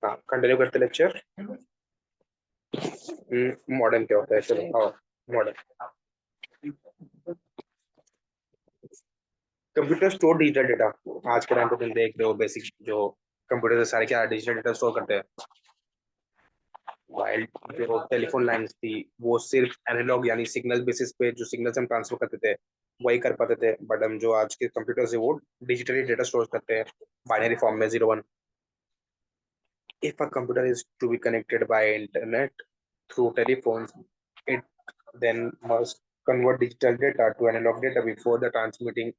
हाँ, कंटिन्यू करते लेक्चर। मॉडर्न क्या होता है, चलो हाँ modern. Computer store digital data. आज के टाइम पे तुम देख रहे हो बेसिक जो कंप्यूटर से सारे क्या डिजिटल डेटा स्टोर करते हैं। वाइल जो टेलीफोन लाइंस थी वो सिर्फ एनालॉग यानी सिग्नल बेसिस पे जो सिग्नल्स हम ट्रांसफर करते थे वही कर पाते थे, बट हम जो आज के कंप्यूटर से वो डिजिटली डेटा स्टोर करते हैं बाइनरी फॉर्म में 0 1। If a computer is to be connected by internet through telephones, it then must convert digital data to analog data before the transmitting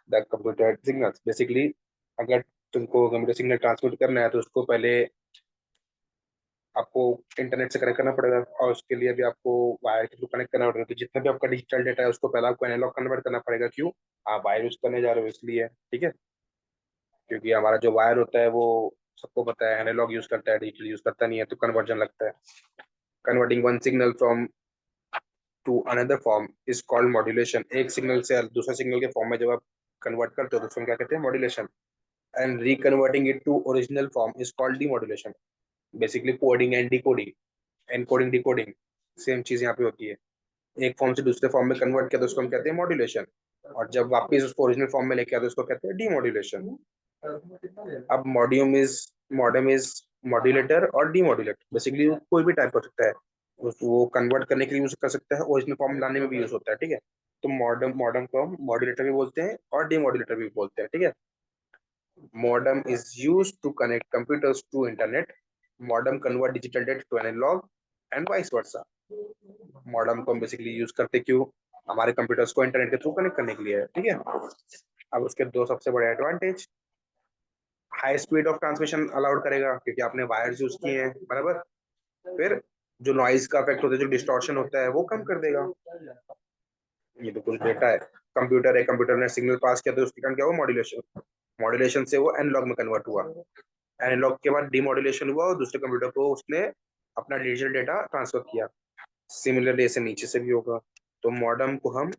the computer signals. Basically, अगर तुमको computer signal transmit करना है तो उसको पहले आपको internet से connect करना पड़ेगा, और उसके लिए भी आपको वायर के थ्रू कनेक्ट करना पड़ेगा। तो जितना भी आपका डिजिटल डेटा है उसको पहले आपको एनालॉग कन्वर्ट करना पड़ेगा। क्यों? आप वायर यूज करने जा रहे हो इसलिए, ठीक है। क्योंकि हमारा जो वायर होता है वो सबको पता है एनालॉग यूज करता है, डिजिटल यूज करता नहीं है, तो कन्वर्जन लगता है। Converting one signal from to another form is called modulation. एक सिग्नल से दूसरे सिग्नल के फॉर्म में जब आप कन्वर्ट करते हो तो उसको क्या कहते हैं? Modulation. And reconverting it to original form is called demodulation. Basically coding and decoding, encoding decoding same चीज यहाँ पे होती है। एक फॉर्म से दूसरे फॉर्म में कन्वर्ट किया तो उसको हम कहते हैं मॉड्यूलेशन, और जब वापस उसको ओरिजिनल फॉर्म में लेके आते तो उसको कहते हैं डीमॉड्यूलेशन। अब मॉडर्म इज मॉड्यूलेटर और डीमॉड्यूलेटर। बेसिकली कोई भी टाइप हो सकता है, वो कन्वर्ट करने के लिए यूज कर सकता है, ओरिजिनल फॉर्म लाने में भी यूज होता है, ठीक है। तो मॉडर्म मॉडर्म को हम मॉड्यूलेटर भी बोलते हैं और डीमॉड्यूलेटर भी बोलते हैं, ठीक है। Modem is use to connect computers to internet. Modem convert digital data to analogue and vice versa. Modem को हम बेसिकली यूज करते क्यों? हमारे कंप्यूटर्स को इंटरनेट के थ्रू कनेक्ट करने के लिए है, ठीक है। अब उसके दो सबसे बड़े advantage, high speed of transmission allowed करेगा क्योंकि आपने वायर्स यूज किए हैं, बराबर। फिर जो नॉइज का इफेक्ट होता है, जो डिस्टॉर्शन होता है, वो कम कर देगा। ये तो कुछ डेटा है, कंप्यूटर ने सिग्नल पास किया तो उसके कारण क्या हुआ? मॉड्यूलेशन। मॉड्यूलेशन से वो एनालॉग में कन्वर्ट हुआ। एनालॉग के बाद डीमॉड्यूलेशन हुआ और दूसरे कंप्यूटर को उसने अपना डिजिटल डेटा ट्रांसफर किया। सिमिलरली ऐसे नीचे से भी होगा। तो मॉडर्म को हम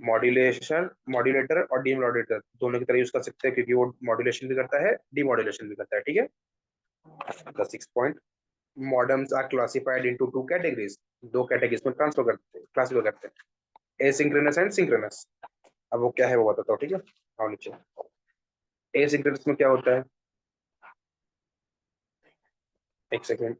मॉड्यूलेटर और डीमॉड्यूलेटर दोनों की तरह यूज कर सकते हैं, क्योंकि वो मॉड्यूलेशन भी करता है, डीमॉड्यूलेशन भी करता है, ठीक है। The 6 point, modems are classified into 2 categories. 2 categories में क्लासिफाई करते हैं, एसिंक्रोनस एंड सिंक्रोनस। अब वो क्या है वो बताता हूँ, ठीक है। आओ नीचे। एसिंक्रोनस में क्या होता है? एक second.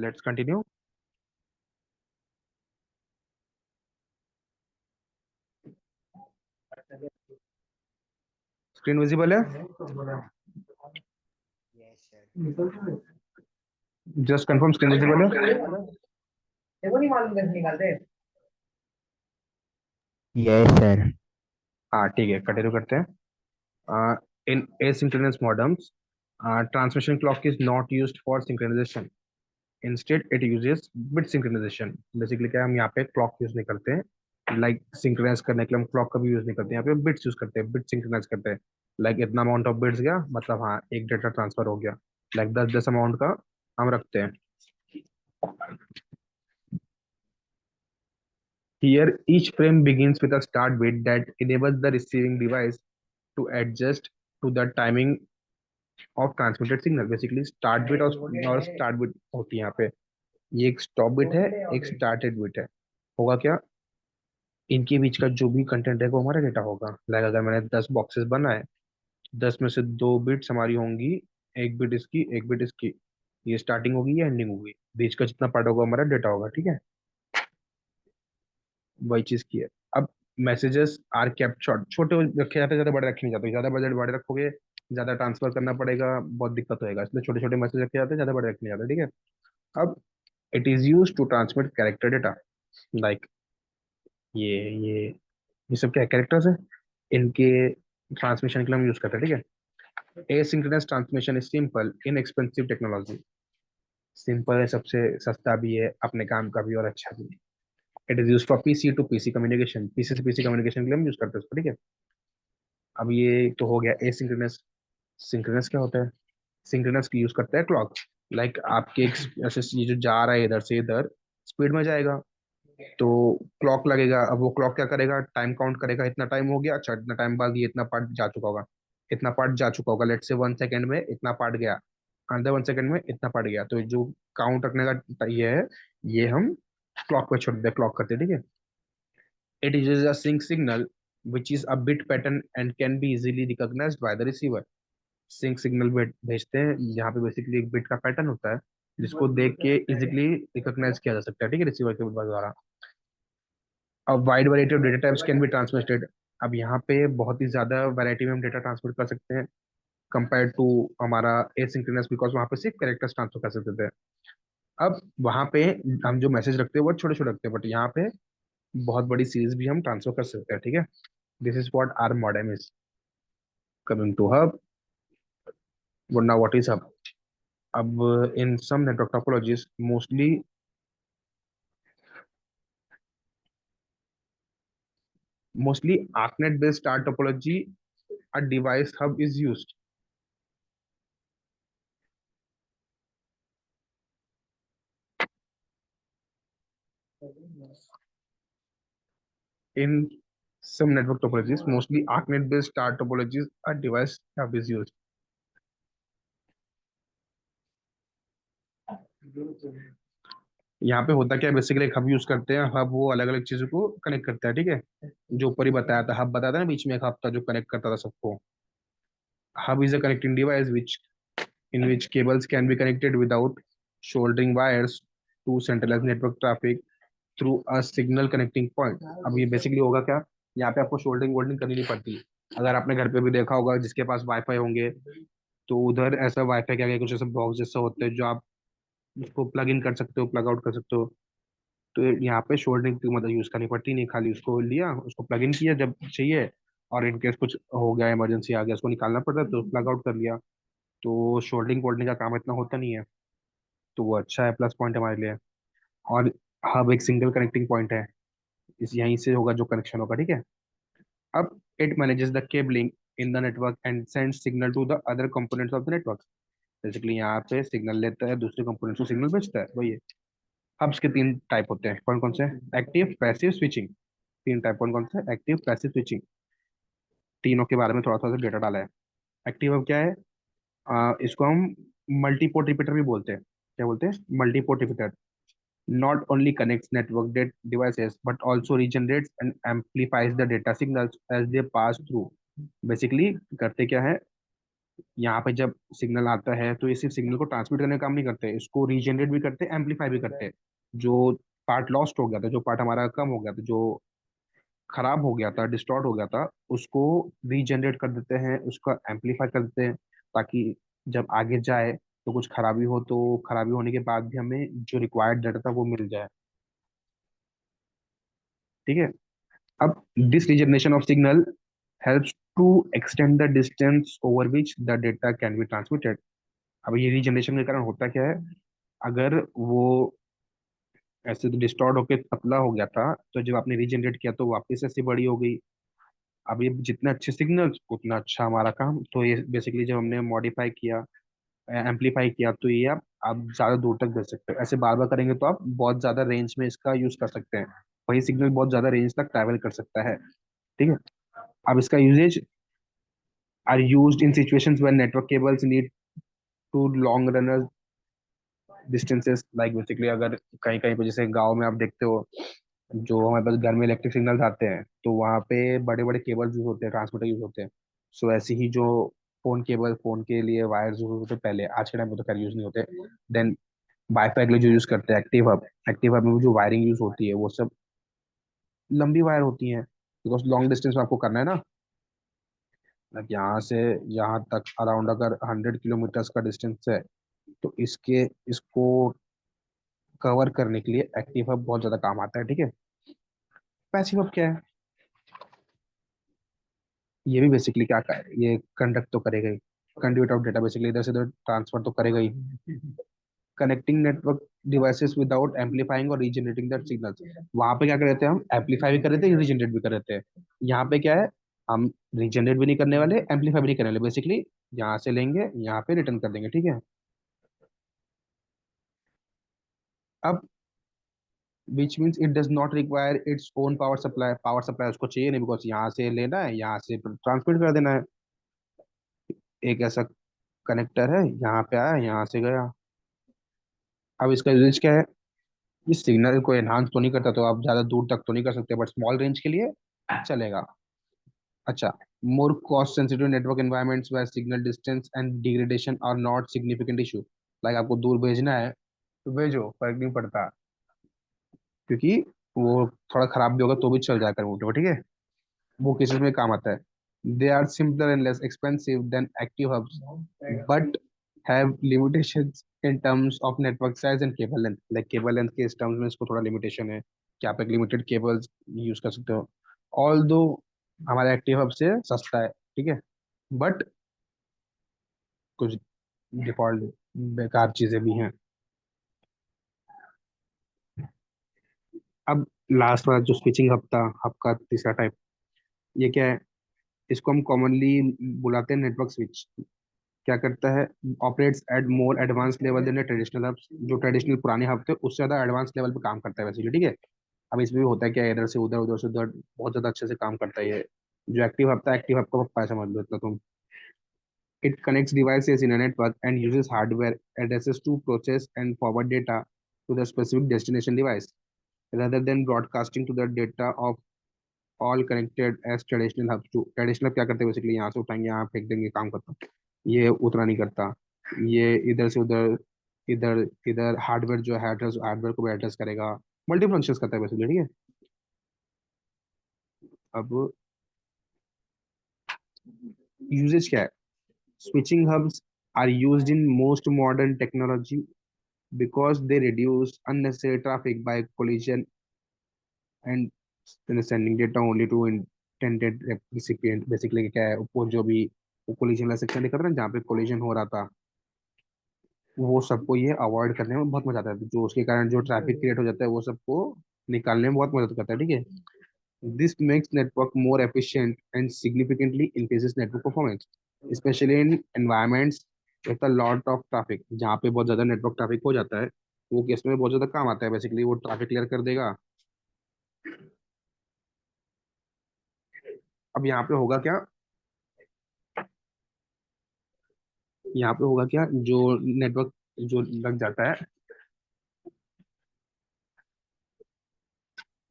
Let's continue. Screen visible है? जस्ट कंफर्म स्क्रीन विजिबल है? Yes sir. हाँ ठीक है, कंटिन्यू करते हैं. इन asynchronous modems, transmission clock is not used for synchronization. Instead, it uses bit synchronization. Basically क्या है, हम यहाँ पे क्लॉक यूज नहीं करते हैं. लाइक सिंक्रोनाइज करने के लिए हम क्लॉक का भी यूज नहीं करते हैं, यहाँ पे बिट्स यूज करते हैं, बिट सिंक्रोनाइज करते हैं. लाइक इतना अमाउंट ऑफ बिट्स गया, मतलब हाँ एक डेटा ट्रांसफर हो गया. लाइक 10 अमाउंट का हम रखते हैं. Here, each frame begins with a start bit that enables the receiving device to adjust to the timing of transmitted signal. Basically, start bit और start bit होती है यहाँ पे. ये एक स्टॉप बिट है, एक स्टार्टेड बिट है. होगा क्या, इनके बीच का जो भी कंटेंट है वो हमारा डेटा होगा. लाइक अगर मैंने 10 बॉक्सेस बनाए, 10 में से 2 बिट्स हमारी होंगी, एक बिट इसकी, एक बिट इसकी. ये स्टार्टिंग होगी, ये एंडिंग होगी. बीच का जितना पार्ट होगा हमारा डेटा होगा. ठीक है, वही चीज की है. अब मैसेजेस आर केप्ट शॉर्ट, छोटे रखे जाते हैं, ज्यादा बड़े रखे नहीं जाते. ज्यादा बजट बड़े रखोगे, ज्यादा ट्रांसफर करना पड़ेगा, बहुत दिक्कत होएगा. इसलिए छोटे छोटे मैसेज रखे जाते हैं, ज्यादा बड़े रखे नहीं जाते. ठीक है. अब it is use to transmit character data. Like ये ये ये सब क्या कैरेक्टर्स है, इनके ट्रांसमिशन के लिए हम यूज करते हैं. ठीक है. Asynchronous transmission is simple in expensive technology. Simple है, सबसे सस्ता भी है, अपने काम का भी और अच्छा भी. It is use for PC to PC communication. PC से पीसी कम्युनिकेशन के लिए हम यूज करते हैं उसको. ठीक है. अब ये तो हो गया एसिंक्रोनस. सिंक्रोनस क्या होता है? सिंक्रोनस की यूज करता है क्लॉक. लाइक आपके ऐसे ये जो जा रहा है इधर से इधर, स्पीड में जाएगा, तो क्लॉक लगेगा. अब वो क्लॉक क्या करेगा, टाइम काउंट करेगा. इतना टाइम हो गया, अच्छा इतना टाइम बाद ये इतना पार्ट जा चुका होगा, इतना पार्ट जा चुका होगा. लेट से 1 सेकेंड में इतना पार्ट गया, अंदर 1 सेकेंड में इतना पार्ट गया. तो जो काउंट रखने का ये है, ये हम क्लॉक पे छोड़ दे, क्लॉक करते हैं. ठीक है. It is a sync signal which is a bit pattern and can be easily recognized by the receiver. Sync signal भेजते हैं, यहाँ पे बेसिकली एक बिट का पैटर्न होता है जिसको देख के इजिकली रिकॉग्नाइज किया जा सकता है. ठीक है, रिसीवर के द्वारा. अब wide variety of data types can be transmitted. अब यहाँ पे बहुत ही ज्यादा वैरायटी में हम डेटा ट्रांसमिट कर सकते हैं कंपेयर टू हमारा एसिंक्रोनस, बिकॉज वहाँ पे सिर्फ कैरेक्टर्स ट्रांसफर कर सकते थे. अब वहाँ पे हम जो मैसेज रखते हैं वो छोटे छोटे रखते हैं, बट यहाँ पे बहुत बड़ी सीरीज भी हम ट्रांसफर कर सकते हैं. ठीक है. This is what are modem is. Coming to hub. now what is hub? अब in some network topologies, mostly ArcNet based star topology, a device hub is used. In some network topologies, mostly ArcNet based star topologies, a device hub is used. यहाँ पे होता क्या है, basically एक hub use करते हैं. Hub वो अलग अलग चीजों को कनेक्ट करता है. ठीक है. जो ऊपर ही बताया था, हब बताया था ना, बीच में एक हब था जो कनेक्ट करता था सबको. Hub is a connecting device which in which cables can be connected without shouldering wires to centralize network traffic through a signal connecting point. अब ये बेसिकली होगा क्या, यहाँ पे आपको शोल्डरिंग वोल्डिंग करनी नहीं पड़ती. अगर आपने घर पे भी देखा होगा, जिसके पास वाईफाई होंगे, तो उधर ऐसा वाईफाई क्या कुछ ऐसा बॉक्स जैसा होता है जो आप उसको प्लग इन कर सकते हो, प्लग आउट कर सकते हो. तो यहाँ पे शोल्डरिंग की मदद यूज करनी पड़ती नहीं, खाली उसको लिया, उसको प्लग इन किया जब चाहिए, और इनकेस कुछ हो गया, इमरजेंसी आ गया, उसको निकालना पड़ता है, तो प्लग आउट कर लिया. तो शोल्डरिंग वोल्डिंग का काम इतना होता नहीं है. तो वो अच्छा है, प्लस पॉइंट हमारे लिए. और हब एक सिंगल कनेक्टिंग पॉइंट है, इस यहीं से होगा जो कनेक्शन होगा. ठीक है. अब it manages the cabling in the network and send signal to the other components of the network. Basically यहाँ पे सिग्नल लेता है, दूसरे कंपोनेंट्स को सिग्नल भेजता है. वही है. हब्स के 3 टाइप होते हैं. कौन कौन से? Active, passive, switching. 3 टाइप कौन कौन से? Active, passive, switching. तीनों के बारे में थोड़ा थोड़ा सा डेटा डाला है. एक्टिव हब क्या है? इसको हम मल्टीपोर्ट रिपीटर भी बोलते हैं. क्या बोलते हैं? Multiport repeater. Not only connects network devices but also regenerates and amplifies the data signals as they pass through. Basically करते क्या है, यहाँ पे जब सिग्नल आता है तो ये सिर्फ सिग्नल को ट्रांसमिट करने का काम नहीं करते, इसको रीजनरेट भी करते हैं, एम्पलीफाई भी करते हैं। जो पार्ट लॉस्ट हो गया था, जो पार्ट हमारा कम हो गया था, जो खराब हो गया था, डिस्टॉर्ट हो गया था, उसको रीजनरेट कर देते हैं, उसका एम्पलीफाई कर देते हैं, ताकि जब आगे जाए तो कुछ खराबी हो तो खराबी होने के बाद भी हमें जो रिक्वायर्ड डाटा था वो मिल जाए। ठीक है। अब this regeneration of signal helps to extend the distance over which the data can be transmitted. अब ये रीजनरेशन के कारण होता क्या है, अगर वो ऐसे तो डिस्टॉर्ट होकर पतला हो गया था, तो जब आपने रीजनरेट किया तो वापस ऐसी बड़ी हो गई। अब ये जितने अच्छे सिग्नल्स उतना अच्छा हमारा काम। तो ये बेसिकली जब हमने मॉडिफाई किया, एम्पलीफाई किया, तो ये आप ज़्यादा दूर तक भेज सकते हो। ऐसे बार बार करेंगे तो आप बहुत ज़्यादा रेंज में इसका यूज़ कर सकते हैं। वही सिग्नल बहुत ज़्यादा रेंज तक ट्रैवल कर सकता है। ठीक है। अब इसका usage are used in situations when network cables need to long runner distances, like basically अगर कहीं कहीं पे जैसे गांव में आप देखते हो, जो हमारे पास घर में इलेक्ट्रिक सिग्नल्स आते हैं तो वहाँ पे बड़े बड़े केबल्स यूज होते हैं, ट्रांसमीटर यूज होते हैं। सो ऐसे ही जो फोन केबल, फोन के लिए वायर्स यूज होते पहले, आज के टाइम में तो खैर यूज नहीं होते। देन वाईफाई के लिए जो यूज करते हैं एक्टिव हब में जो वायरिंग यूज होती है वो सब लंबी वायर होती हैं, बिकॉज लॉन्ग डिस्टेंस में आपको करना है ना। लाइक यहाँ से यहाँ तक अराउंड अगर 100 किलोमीटर्स का डिस्टेंस है, तो इसको कवर करने के लिए एक्टिव हब बहुत ज्यादा काम आता है। ठीक है। पैसिव हब क्या है? ये भी बेसिकली क्या है, ये कंडक्ट तो करेगा ही, कंड्यूट ऑफ डेटा, बेसिकली इधर से उधर ट्रांसफर तो करेगा ही। Connecting network devices without amplifying और रीजनरेटिंग दैट सिग्नल्स। वहां पे क्या कर रहे थे, हम एम्पलीफाई भी कर रहे थे, रीजनरेट भी कर रहे थे। यहाँ पे क्या है, हम रीजनरेट भी नहीं करने वाले, एम्पलीफाई भी नहीं करने वाले, बेसिकली यहाँ से लेंगे, यहाँ पे रिटर्न कर देंगे। ठीक है। अब which means it does not require its own power supply उसको चाहिए नहीं, बिकॉज यहाँ से लेना है, यहाँ से ट्रांसमिट कर देना है। एक ऐसा कनेक्टर है, यहाँ पे आया, यहाँ से गया। अब इसका यूजेज क्या है, ये सिग्नल को एनहांस तो नहीं करता, तो आप ज्यादा दूर तक तो नहीं कर सकते, बट स्मॉल रेंज के लिए चलेगा। अच्छा, more cost sensitive network environments where signal distance and degradation are not significant issue. Like आपको दूर भेजना है तो भेजो, फर्क नहीं पड़ता, क्योंकि वो थोड़ा खराब भी होगा तो भी चल जाएगा मोटे। ठीक है। वो केसेस में काम आता है। They are simpler and less expensive than active hubs, but have limitations in terms of network size and cable length. Like cable length के टर्म्स में इसको थोड़ा लिमिटेशन है कि आप एक लिमिटेड केबल्स यूज कर सकते हो। ऑल दो हमारे एक्टिव हब से सस्ता है। ठीक है। बट कुछ डिफॉल्ट बेकार चीजें भी हैं। अब लास्ट वाला जो स्विचिंग हब था, हब का तीसरा टाइप, ये क्या है? इसको हम कॉमनली बुलाते हैं नेटवर्क स्विच। क्या करता है, operates at more advance level than traditional hubs. जो ट्रेडिशनल पुराने हब थे उससे ज्यादा एडवांस लेवल पे काम करता है वैसे। ठीक है। अब इसमें भी होता है क्या, इधर से उधर, उधर से उधर बहुत ज्यादा अच्छे से काम करता है ये। जो एक्टिव हब था, एक्टिव हब का पप्पा है, समझ लो इतना तुम। It connects devices in a network and uses hardware addresses to process and forward data to the specific destination device rather than broadcasting to the data of all connected as traditional hubs do. Traditional क्या करते हैं, basically यहाँ से उठाएंगे, यहाँ फेंक देंगे, काम खत्म। ये उतना नहीं करता। ये इधर से उधर, इधर इधर हार्डवेयर जो है, एड्रेस हार्डवेयर को भी एड्रेस करेगा, मल्टी फंक्शंस करता है बेसिकली। ठीक है। अब यूजेज क्या है, switching hubs are used in most modern technology because they reduce unnecessary traffic by collision and sending data only to intended recipient। Basically क्या है, वो जो भी वो कोलिजन वाला सेक्शन दिखा था ना, जहाँ पे कोलिजन हो रहा था, वो सबको ये अवॉइड करने में बहुत मजा आता है। जो उसके कारण जो ट्रैफिक क्रिएट हो जाता है वो सबको निकालने में बहुत मदद करता है। ठीक है। This makes network more efficient and significantly increases network performance, specially in environments with a lot of traffic. जहाँ पे बहुत ज्यादा नेटवर्क ट्रैफिक हो जाता है, वो केस में बहुत ज्यादा काम आता है। बेसिकली वो ट्रैफिक क्लियर कर देगा। अब यहाँ पे होगा क्या, यहाँ पे होगा क्या, जो नेटवर्क जो लग जाता है,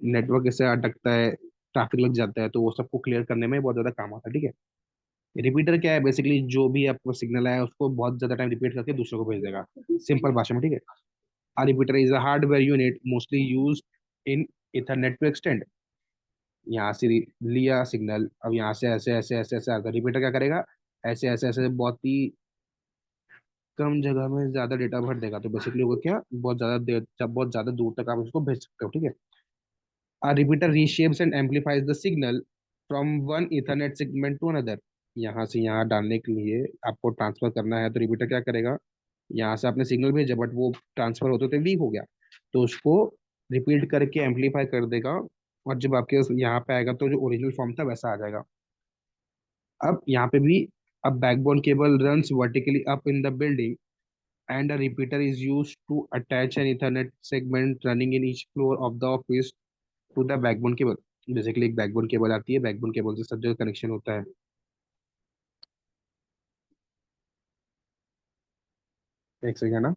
नेटवर्क ऐसे अटकता है, ट्रैफिक लग जाता है, तो वो सबको क्लियर करने में बहुत ज्यादा काम आता है। ठीक है। रिपीटर क्या है? बेसिकली जो भी आपको सिग्नल आया उसको बहुत ज्यादा टाइम रिपीट करके दूसरे को भेज देगा, सिंपल भाषा में, ठीक है। A repeater is a hardware unit mostly used in Ethernet to extend। यहाँ से लिया सिग्नल, अब यहाँ से ऐसे ऐसे ऐसे ऐसे आता, रिपीटर क्या करेगा? ऐसे ऐसे ऐसे बहुत ही कम जगह में ज्यादा डेटा भर देगा, तो बेसिकली वो क्या, बहुत ज्यादा देर, जब बहुत ज्यादा दूर तक आप उसको भेज सकते हो, ठीक है। A repeater reshapes and amplifies the signal from one Ethernet segment to another। यहाँ से यहाँ डालने के लिए आपको ट्रांसफर करना है, तो रिपीटर क्या करेगा? यहाँ से आपने सिग्नल भेजा बट वो ट्रांसफर होते होते वीक हो गया, तो उसको रिपीट करके एम्पलीफाई कर देगा, और जब आपके यहाँ पे आएगा तो जो ओरिजिनल फॉर्म था वैसा आ जाएगा। अब यहाँ पे भी, अब backbone cable runs vertically up in the building and a repeater is used to attach an Ethernet segment running in each floor of the office to the backbone cable। Basically एक backbone cable आती है, backbone cable से सब जगह connection होता है। एक second ना।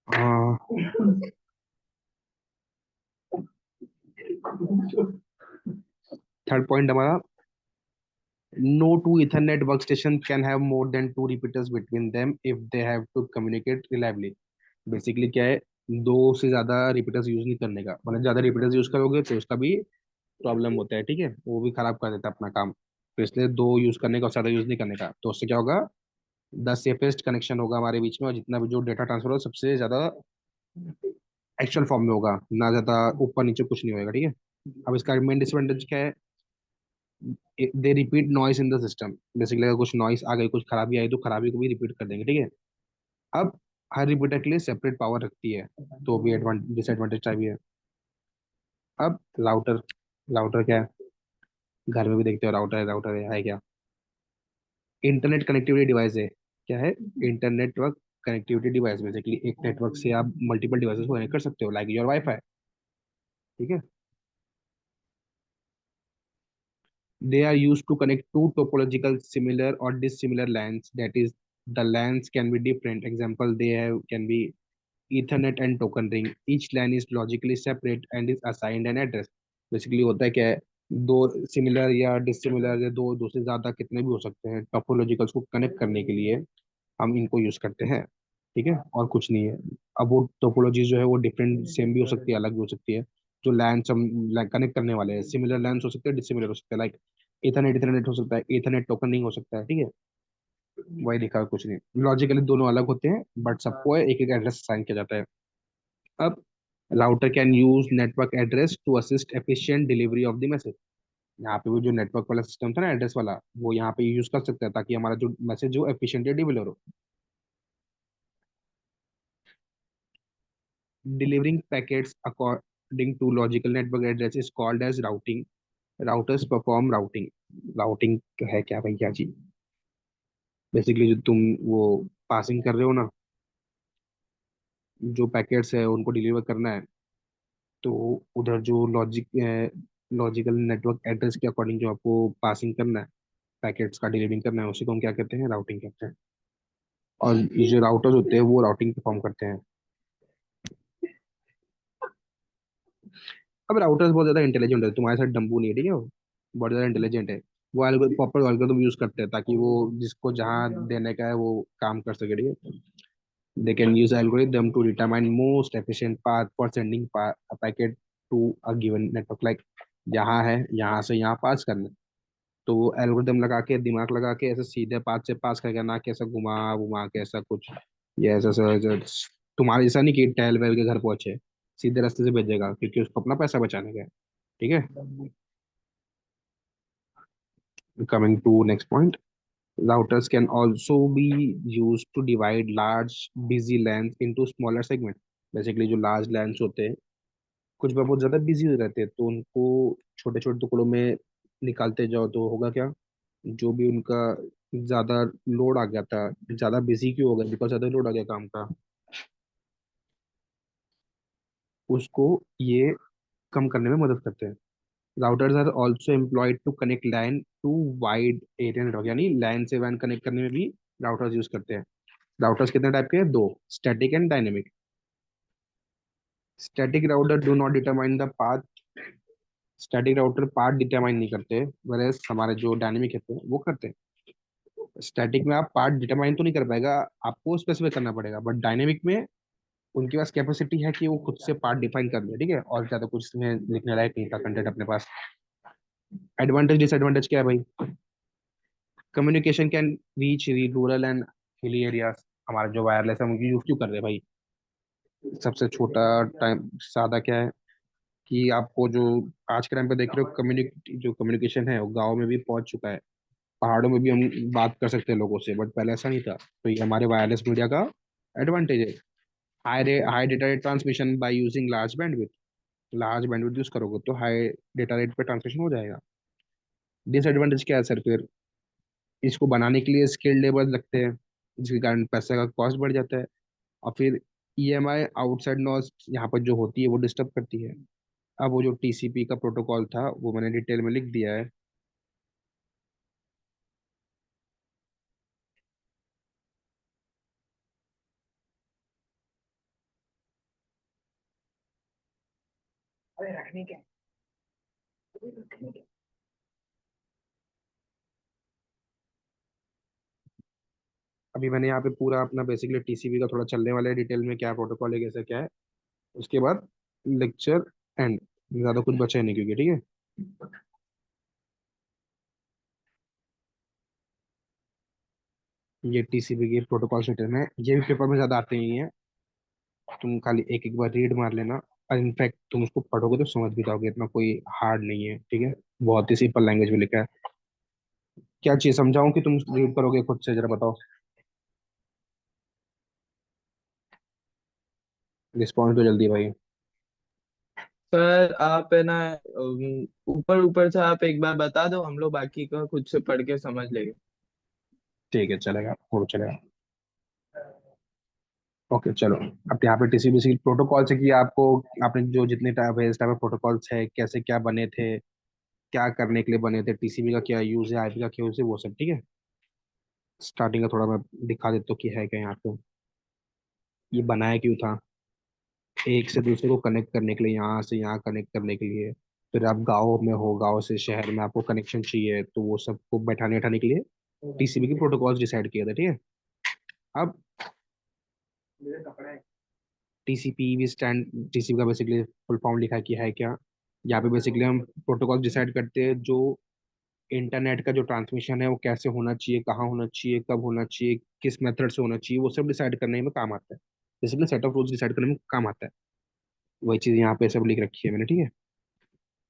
हाँ, थर्ड पॉइंट हमारा, no two Ethernet workstation can have more than two repeaters between them if they have to communicate reliably। Basically क्या है, दो से ज्यादा रिपीटर्स यूज नहीं करने का, मतलब ज्यादा रिपीटर्स यूज करोगे तो उसका भी प्रॉब्लम होता है, ठीक है, वो भी खराब कर देता है अपना काम। तो इसलिए दो यूज करने का और ज्यादा यूज नहीं करने का, तो उससे क्या होगा, द सेफेस्ट कनेक्शन होगा हमारे बीच में, और जितना भी जो डेटा ट्रांसफर हो सबसे ज्यादा एक्चुअल फॉर्म में होगा, ना ज्यादा ऊपर नीचे कुछ नहीं होगा, ठीक है। अब इसका मेन डिसएडवांटेज क्या है? They repeat noise in the system. Basically अगर कुछ नॉइस आ गई, कुछ खराबी आई, तो खराबी को भी रिपीट कर देंगे, ठीक है। अब हर रिपीटर के लिए सेपरेट पावर रखती है, तो भी एडवांटेज डिसएडवांटेज टाइप है। अब राउटर, राउटर क्या है? घर में भी देखते हो राउटर है, राउटर है क्या? इंटरनेट कनेक्टिविटी डिवाइस है। क्या है? Internet connectivity device. बेसिकली एक नेटवर्क से आप मल्टीपल डिवाइसेस को कनेक्ट कर सकते हो, लाइक योर वाईफाई, ठीक है। They are used to connect two topological similar or dissimilar LANs, that is the LANs can be different, example they have can be Ethernet and token ring, each LAN is logically separate and is assigned an address। Basically होता है क्या है, दो similar या dissimilar या दो से ज्यादा कितने भी हो सकते हैं टोपोलॉजिकल्स को कनेक्ट करने के लिए हम इनको यूज करते हैं, ठीक है, और कुछ नहीं है। अब वो टोपोलॉजी जो है वो डिफरेंट सेम भी हो सकती है, अलग भी हो सकती है। जो लैंस हम कनेक्ट करने वाले हैं, सिमिलर लैंस हो सकते हैं, डिसिमिलर हो सकते हैं, लाइक इथरनेट इथरनेट हो सकता है, इथरनेट टोकन नहीं हो सकता है, ठीक है। वही लिखा है, कुछ नहीं, लॉजिकली दोनों अलग होते हैं बट सबको एक एक एड्रेस असाइन किया जाता है। अब router can use network address to assist efficient delivery of the message. यहाँ पे भी जो नेटवर्क वाला सिस्टम था ना, एड्रेस वाला, वो यहाँ पे यूज कर सकते हैं ताकि हमारा जो मैसेज हो एफिशिएंटली डिलीवर हो। Delivering packets according to logical network address is called as routing। Routers perform routing। routing है क्या भैया जी? बेसिकली जो तुम वो पासिंग कर रहे हो ना, जो पैकेट्स है उनको डिलीवर करना है, तो उधर जो लॉजिकल नेटवर्क एड्रेस के अकॉर्डिंग जो आपको पासिंग करना है, पैकेट्स का डिलीवरिंग करना है, उसी को हम क्या कहते हैं? राउटिंग कहते हैं। और ये जो राउटर्स होते हैं वो राउटिंग परफॉर्म करते हैं। अब राउटर्स बहुत ज्यादा इंटेलिजेंट है, तुम्हारे साथ डम्बू नहीं है, ठीक है, वो बहुत ज्यादा इंटेलिजेंट है। वो प्रॉपर एल्गोरिथम यूज करते हैं ताकि वो जिसको जहाँ देने का है वो काम कर सके, ठीक है। They can use algorithm to determine most efficient path for sending packet to a given network, like यहाँ है, यहाँ से यहाँ पास करना है, तो वो एल्गोरिथम लगा के, दिमाग लगा के ऐसे सीधे पाथ से पास करेगा, ना कि ऐसा घुमा घुमा के ऐसा कुछ, ये ऐसा तुम्हारे जैसा नहीं कि टहल वहल के घर पहुंचे, सीधे रास्ते से भेजेगा क्योंकि उसको अपना पैसा बचाने का है, ठीक है। Coming to next point, routers can also be used to divide large busy LANs into smaller segments। Basically जो लार्ज LANs होते हैं कुछ बार बहुत ज्यादा बिजी रहते हैं, तो उनको छोटे छोटे टुकड़ों में निकालते जाओ तो होगा क्या, जो भी उनका ज्यादा लोड आ गया था, ज्यादा बिजी क्यों हो गया, बिकॉज ज्यादा लोड आ गया काम का, उसको ये कम करने में मदद करते हैं। Routers are also employed to connect LAN to wide area network, यानी लैन से वैन कनेक्ट करने में भी राउटर्स यूज करते हैं। राउटर्स कितने टाइप के हैं, दो, static and dynamic. Static router do not determine the path, static router path determine नहीं करते, whereas हमारे जो डायनेमिक होते हैं वो करते हैं। स्टैटिक में आप पार्ट डिटरमाइन तो नहीं कर पाएगा, आपको स्पेसिफाई करना पड़ेगा, बट डायनेमिक में उनके पास कैपेसिटी है कि वो खुद से पार्ट डिफाइन कर ले, ठीक है, और ज्यादा कुछ इसमें लिखने लायक नहीं था कंटेंट अपने पास। एडवांटेज डिसएडवांटेज क्या है भाई, communication can reach rural and hilly areas, हमारा जो वायरलेस है उनकी यूज क्यों कर रहे हैं भाई। सबसे छोटा टाइम सादा क्या है कि आपको जो आज के टाइम पे देख रहे हो कम्युनिटी जो कम्युनिकेशन है वो गाँव में भी पहुंच चुका है, पहाड़ों में भी हम बात कर सकते हैं लोगों से, बट पहले ऐसा नहीं था, तो ये हमारे वायरलेस मीडिया का एडवांटेज है। High data rate transmission by using large bandwidth use करोगे तो हाई डेटा रेट पे ट्रांसमिशन हो जाएगा। डिसएडवांटेज क्या है सर फिर, इसको बनाने के लिए स्किल्ड लेबर लगते हैं, जिसके कारण पैसे का कॉस्ट बढ़ जाता है, और फिर ईएमआई आउटसाइड नॉइस यहाँ पर जो होती है वो डिस्टर्ब करती है। अब वो जो टीसीपी का प्रोटोकॉल था वो मैंने डिटेल में लिख दिया है। अभी मैंने यहाँ पे पूरा अपना बेसिकली टीसीपी का थोड़ा चलने वाला है डिटेल में, क्या प्रोटोकॉल है कैसे क्या है, उसके बाद लेक्चर एंड, ज्यादा कुछ बचा ही नहीं क्योंकि, ठीक है। ये टीसीपी की प्रोटोकॉल डिटेल है, ये भी पेपर में ज्यादा आते नहीं है, तुम खाली एक एक बार रीड मार लेना, और इनफैक्ट तुम उसको पढ़ोगे तो समझ भी जाओगे, इतना कोई हार्ड नहीं है, ठीक है, बहुत ही सिंपल लैंग्वेज में लिखा है। क्या चीज समझाऊं कि तुम रीड करोगे खुद से, जरा बताओ, रिस्पॉन्स दो जल्दी भाई। सर आप है ना, ऊपर ऊपर से आप एक बार बता दो, हम लोग बाकी का खुद से पढ़ के समझ लेंगे। ठीक है चलेगा, वो चलेगा। ओके चलो, अब यहाँ पे टीसीपी की प्रोटोकॉल से कि आपको, आपने जो जितने टाइप है इस टाइप प्रोटोकॉल्स है कैसे क्या बने थे, क्या करने के लिए बने थे, टीसीपी का क्या यूज है, आईपी का क्या यूज है, वो सब ठीक है। स्टार्टिंग का थोड़ा मैं दिखा देता हूँ कि है क्या यहाँ पे, ये बनाया क्यों था, एक से दूसरे को कनेक्ट करने के लिए, यहाँ से यहाँ कनेक्ट करने के लिए, फिर आप गाँव में हो, गाँव से शहर में आपको कनेक्शन चाहिए, तो वो सबको बैठाने बैठाने के लिए टीसीपी की प्रोटोकॉल्स डिसाइड किए थे, ठीक है। अब टीसीपी भी स्टैंड, टीसीपी का बेसिकली फुल फॉर्म लिखा है कि है क्या, यहाँ पे बेसिकली हम प्रोटोकॉल डिसाइड करते हैं जो इंटरनेट का जो ट्रांसमिशन है वो कैसे होना चाहिए, कहाँ होना चाहिए, कब होना चाहिए, किस मेथड से होना चाहिए, वो सब डिसाइड करने में काम आता है, basically set of rules decide करने में काम आता है। वही चीज़ यहाँ पे सब लिख रखी है मैंने, ठीक है।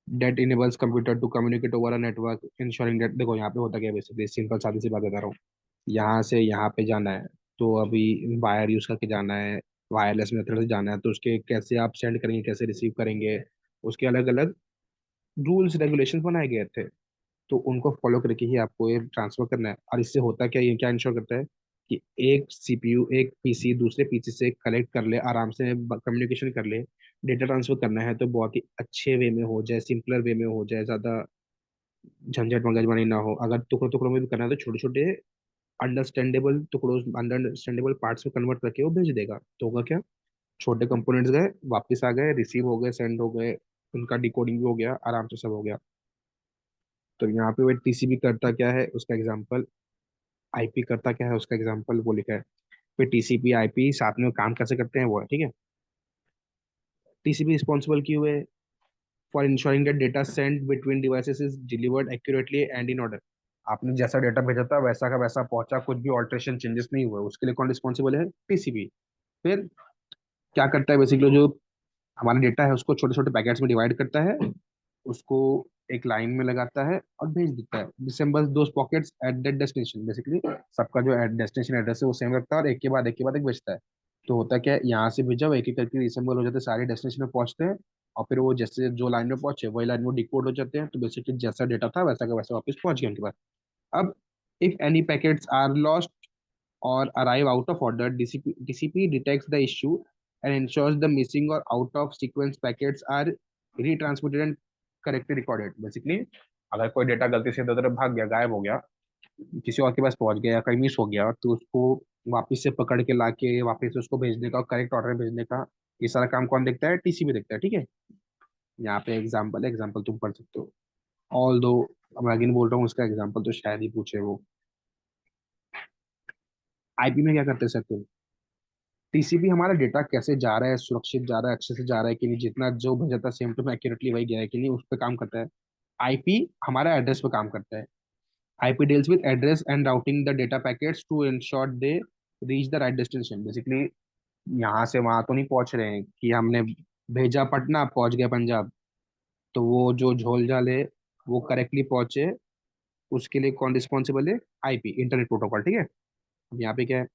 That enables computer to communicate over a network ensuring that, देखो यहाँ पे होता क्या है, बेसिकली सिंपल सादी सी बात बता रहा हूँ, यहाँ से यहाँ पे जाना है, तो अभी वायर यूज करके जाना है, वायरलेस मेथड से जाना है, तो उसके कैसे आप सेंड करेंगे, कैसे रिसीव करेंगे, उसके अलग अलग रूल्स रेगुलेशंस बनाए गए थे, तो उनको फॉलो करके ही आपको ये ट्रांसफर करना है। और इससे होता क्या, ये क्या इंश्योर करता है कि एक सीपीयू एक पीसी दूसरे पीसी से कलेक्ट कर ले, आराम से कम्युनिकेशन कर ले, डेटा ट्रांसफर करना है तो बहुत ही अच्छे वे में हो जाए, सिंपलर वे में हो जाए, ज्यादा झंझट मगजमारी ना हो। अगर टुकड़ों टुकड़ों में भी करना है तो छोटे छोटे अंडरस्टैंडेबल टुकड़ों, अंडरस्टैंडेबल पार्ट्स में कन्वर्ट करके वो भेज देगा, तो होगा क्या, छोटे कंपोनेंट्स गए वापस आ गए, रिसीव हो गए, सेंड हो गए, उनका डिकोडिंग भी हो गया, आराम से सब हो गया। तो यहाँ पे वो टीसीपी करता क्या है उसका एग्जांपल, आईपी करता क्या है उसका एग्जांपल वो लिखा है। फिर टीसीपी आईपी साथ में काम कैसे करते हैं वो है, ठीक है। टीसीपी रिस्पॉन्सिबल क्यों है, for ensuring that data send between devices is delivered accurately and in order, आपने जैसा डेटा भेजा था वैसा का वैसा पहुंचा, कुछ भी ऑल्ट्रेशन चेंजेस नहीं हुए, उसके लिए कौन रिस्पॉन्सिबल है, टीसीपी। फिर क्या करता है बेसिकली, जो हमारा डेटा है उसको छोटे छोटे पैकेट्स में डिवाइड करता है, उसको एक लाइन में लगाता है और भेज देता है, disassembles those packets at that destination, basically सबका जो डेस्टिनेशन एड्रेस है वो सेम रखता है, और एक के बाद एक भेजता है। तो होता क्या है, यहाँ से भेजा हुआ एक एक करके डिसम्बर हो जाते हैं, सारे डेस्टिनेशन में पहुंचते हैं, और फिर वो जैसे जो लाइन में पहुंचे वही लाइन में डिकोड हो जाते हैं, तो बेसिकली जैसा डेटा था वैसा का वैसा वापस पहुंच गया उनके पास। अब if any packets are lost or arrive out of order, DCP detects the issue and ensures the missing or out of sequence packets are retransmitted and correctly recorded. Basically, अगर कोई डेटा गलती से इधर उधर भाग गया, गायब हो गया, किसी और के पास पहुंच गया या कहीं मिस हो गया, तो उसको वापस से पकड़ के लाके वापस से उसको भेजने का, करेक्ट ऑर्डर में भेजने का, ये सारा काम कौन देखता है? टीसीपी देखता है। ठीक है, यहाँ पे एग्जाम्पल तुम पढ़ सकते हो। ऑल दो मैं अगेन बोल रहा हूँ, उसका एग्जाम्पल तो शायद ही पूछे वो। आईपी में क्या करते हैं सर? टीसीपी हमारा डेटा कैसे जा रहा है, सुरक्षित जा रहा है, अच्छे से जा रहा है कि नहीं, जितना जो भेजा था सेम टू सेम एक्यूरेटली वही गया है कि नहीं, उस पर काम करता है। आईपी हमारा एड्रेस पे काम करता है। IP deals with address and routing the data packets to ensure they reach the right destination. Basically यहाँ से वहां तो नहीं पहुंच रहे हैं कि हमने भेजा पटना पहुंच गया पंजाब, तो वो जो झोल झाल है वो करेक्टली पहुंचे, उसके लिए कौन रिस्पॉन्सिबल है? IP, internet protocol. ठीक है, अब यहाँ पे क्या है?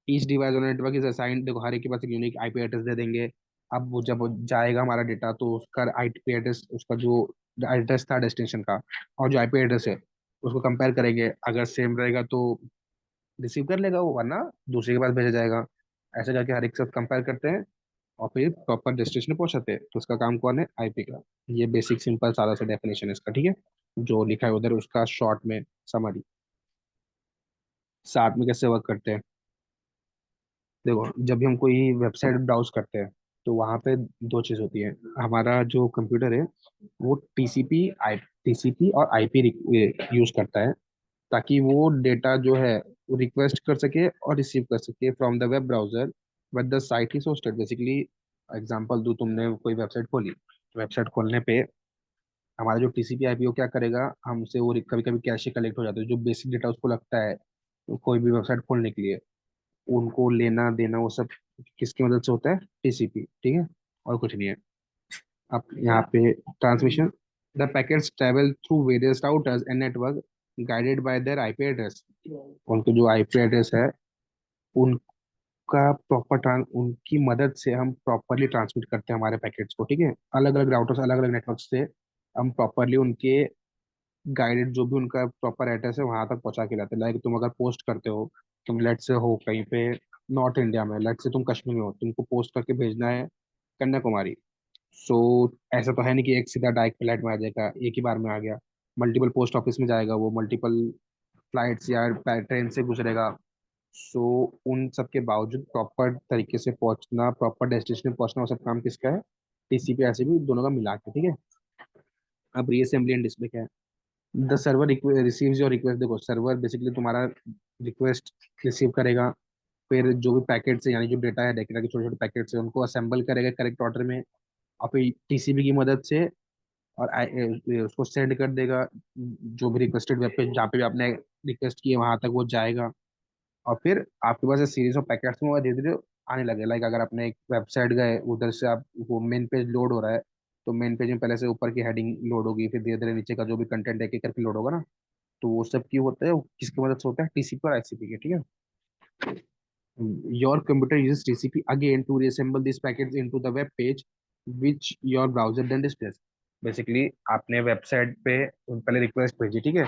Each device on network is assigned, देखो हर एक के पास एक यूनिक आईपी एड्रेस दे देंगे। अब वो जब वो जाएगा हमारा डेटा, तो उसका आईपी एड्रेस, उसका जो एड्रेस था डेस्टिनेशन का और जो आईपी एड्रेस है उसको कंपेयर करेंगे। अगर सेम रहेगा तो रिसीव कर लेगा वो, वरना दूसरे के पास भेजा जाएगा। ऐसे करके हर एक से कंपेयर करते हैं और फिर प्रॉपर डेस्टिनेशन पहुंचाते हैं। तो उसका काम कौन है? आईपी का। ये बेसिक सिंपल सारा सा डेफिनेशन है इसका। ठीक है, जो लिखा है उधर उसका शॉर्ट में समरी। साथ में कैसे वर्क करते हैं? देखो, जब भी हम कोई वेबसाइट ब्राउज करते हैं तो वहाँ पे दो चीज़ होती है। हमारा जो कंप्यूटर है वो टीसीपी और आईपी यूज करता है, ताकि वो डेटा जो है वो रिक्वेस्ट कर सके और रिसीव कर सके from the web browser but the site is hosted. Basically example दो, तुमने कोई वेबसाइट खोली, वेबसाइट खोलने पे हमारा जो टीसीपी आईपी वो क्या करेगा, हमसे वो कभी कभी कैशे कलेक्ट हो जाता है, जो बेसिक डेटा उसको लगता है तो कोई भी वेबसाइट खोलने के लिए, उनको लेना देना वो सब किसकी मदद से होता है? टीसीपी। ठीक है, और कुछ नहीं है। अब यहाँ पे transmission, the packets travel through various routers and network guided by there IP address. उनके जो आईपी एड्रेस है उनका उनकी मदद से हम प्रॉपरली ट्रांसमिट करते हैं हमारे पैकेट्स को। ठीक है, अलग अलग राउटर्स, अलग अलग नेटवर्क से हम प्रॉपरली उनके गाइडेड जो भी उनका प्रॉपर एड्रेस है वहां तक पहुंचा के लाते हैं। लाइक तुम अगर पोस्ट करते हो, तुम लेट से हो कहीं पे नॉर्थ इंडिया में, लेट से तुम कश्मीर में हो, तुमको पोस्ट करके भेजना है कन्याकुमारी। सो ऐसा तो है नहीं कि एक सीधा डायरेक्ट फ्लाइट में आ जाएगा, एक ही बार में आ गया। मल्टीपल पोस्ट ऑफिस में जाएगा, वो मल्टीपल फ्लाइट्स या ट्रेन से गुजरेगा। सो उन सब के बावजूद प्रॉपर तरीके से पहुंचना, प्रॉपर डेस्टिनेशन में पहुंचना, वो सब काम किसका है? टीसीपी आईपी दोनों का मिला के। ठीक है, अब रीअसेंबली एंड डिस्प्ले क्या है? The server receives your request. देखो, सर्वर बेसिकली तुम्हारा रिक्वेस्ट रिसीव करेगा, फिर जो भी पैकेट्स है यानी जो डेटा है, डेटा के छोटे छोटे पैकेट्स है, उनको असेंबल करेगा करेक्ट ऑर्डर में, और फिर टीसीपी की मदद से और उसको सेंड कर देगा जो भी रिक्वेस्टेड वेब पेज जहाँ पे भी आपने रिक्वेस्ट की है वहां तक वो जाएगा। और फिर आपके पास सीरीज ऑफ पैकेट्स में वो धीरे धीरे आने लगे। लाइक अगर आपने एक वेबसाइट गए, उधर से आप वो मेन पेज लोड हो रहा है, तो मेन पेज में पहले से ऊपर की हेडिंग लोड होगी, फिर धीरे धीरे नीचे का जो भी कंटेंट एक एक करके लोड होगा ना, तो वो सब क्यों होता है? वो किसकी मदद से होता है? टीसीपी और आईसीपी के। ठीक है, your computer uses TCP again to reassemble this packets into the web page which your browser then displays. Basically आपने वेबसाइट पे पहले रिक्वेस्ट भेजी, ठीक है,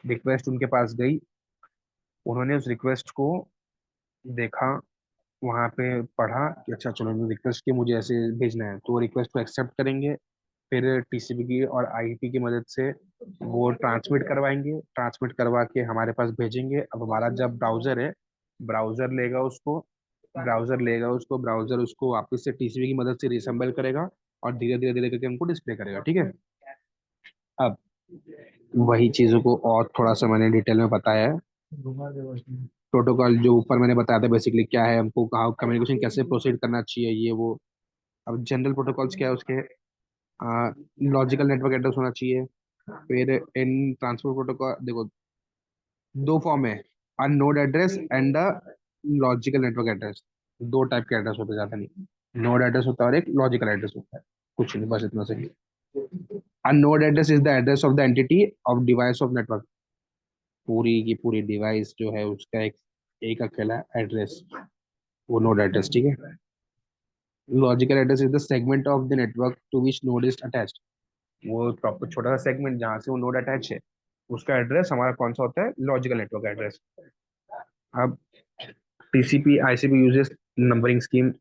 रिक्वेस्ट उनके पास गई, उन्होंने उस रिक्वेस्ट को देखा, वहाँ पे पढ़ा कि अच्छा चलो इन्होंने रिक्वेस्ट की, मुझे ऐसे भेजना है, तो वो रिक्वेस्ट को एक्सेप्ट करेंगे। फिर टीसीपी की और आईपी की मदद से वो ट्रांसमिट करवाएंगे, ट्रांसमिट करवा के हमारे पास भेजेंगे। अब हमारा जब ब्राउजर है, ब्राउजर लेगा उसको ब्राउजर उसको वापस से टीसीपी की मदद से रिसेंबल करेगा और धीरे धीरे धीरे करके हमको डिस्प्ले करेगा। ठीक है, अब वही चीजों को और थोड़ा सा मैंने डिटेल में बताया है। प्रोटोकॉल जो ऊपर मैंने बताया था बेसिकली क्या है, हमको कहाँ कम्युनिकेशन कैसे प्रोसीड करना चाहिए, ये वो। अब जनरल प्रोटोकॉल्स क्या है उसके? लॉजिकल नेटवर्क एड्रेस होना चाहिए। फिर इन ट्रांसपोर्ट प्रोटोकॉल देखो दो फॉर्म है, a node address and a logical network address. दो टाइप के एड्रेस होते हैं, ज्यादा नहीं। नोड एड्रेस होता है और एक लॉजिकल एड्रेस होता है, कुछ नहीं, बस इतना सही। A node address is the address of the entity of device of network. पूरी की पूरी डिवाइस जो है उसका एक एक अकेला एड्रेस, वो नोड एड्रेस। ठीक है, logical address is the segment of the network to which node is attached. वो प्रॉपर छोटा सा सेगमेंट जहाँ से वो नोड अटैच है, उसका एड्रेस हमारा कौन सा होता है? Logical network address. अब TCP ICP uses numbering scheme.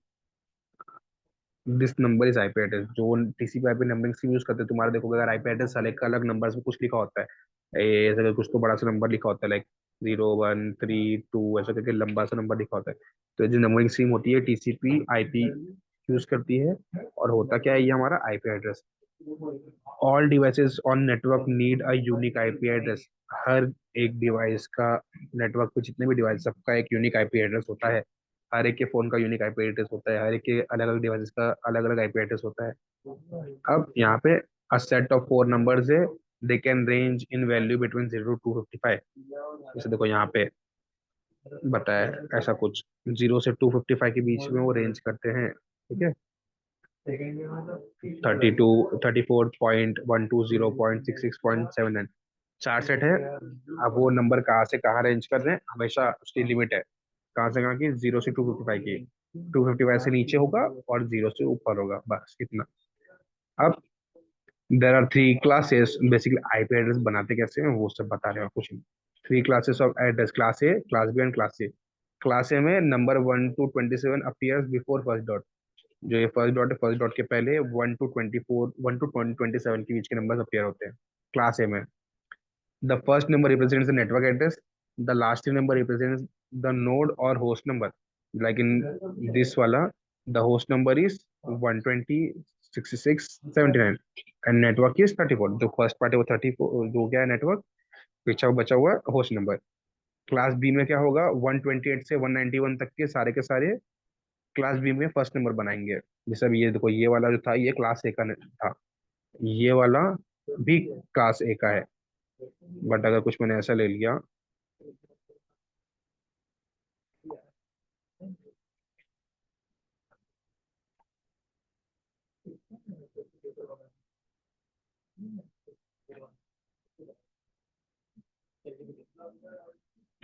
This number is IP address. जो TCP IP numbering scheme use करते हैं, तुम्हारा देखोगे अगर आईपी एड्रेस अलग अलग नंबर्स में कुछ लिखा होता है, ऐसे करके कुछ तो बड़ा सा नंबर लिखा होता है, लाइक 0 1 3 2 ऐसा करके लंबा सा नंबर लिखा होता है। तो ये जो नंबरिंग स्कीम होती है टीसीपी आईपी यूज करती है। और होता क्या है, ये हमारा IP address. All devices on network need a unique IP address. हर एक डिवाइस का, नेटवर्क पे जितने भी डिवाइस, सबका एक यूनिक आईपी एड्रेस होता है। हर एक के फोन का यूनिक आईपी एड्रेस होता है, हर एक के अलग अलग डिवाइसेस का अलग अलग आईपी एड्रेस होता है। अब यहाँ पे अ सेट ऑफ 4 नंबर्स है, they can range in value between 0 to 255। जैसे देखो यहाँ पे बताया ऐसा कुछ 0 से 255 के बीच में वो रेंज करते हैं, ठीक है। 32 34.120.66.79 चार सेट है। अब वो नंबर कहाँ से कहाँ रेंज कर रहे हैं, हमेशा उसकी लिमिट है, कहाँ से कहाँ की, 0 से 255 की। 255 से नीचे होगा और 0 से ऊपर होगा, बस इतना। अब there are 3 classes. Basically IP address बनाते कैसे हैं वो सब बता रहे हैं, कुछ नहीं। 3 classes of address, class A, class B and class C. Class A में number 1 to 27 appears before first dot. जो ये फर्स्ट डॉट है, फर्स्ट डॉट के पहले 1 to 24, 1 to 27 के बीच के नंबर अपीयर होते हैं क्लास ए में। The first number represents the network address, the last number represents the node और host number. Like in this वाला, the host number is 120.66.79 and network is 34। जो first part है वो 34, जो क्या है नेटवर्क, पीछा बचा हुआ होस्ट नंबर। क्लास बी में क्या होगा, 128 से 191 तक के सारे क्लास बी में फर्स्ट नंबर बनाएंगे। जैसे अभी ये देखो, ये वाला जो था ये क्लास ए का था, ये वाला भी क्लास ए का है। बट अगर कुछ मैंने ऐसा ले लिया,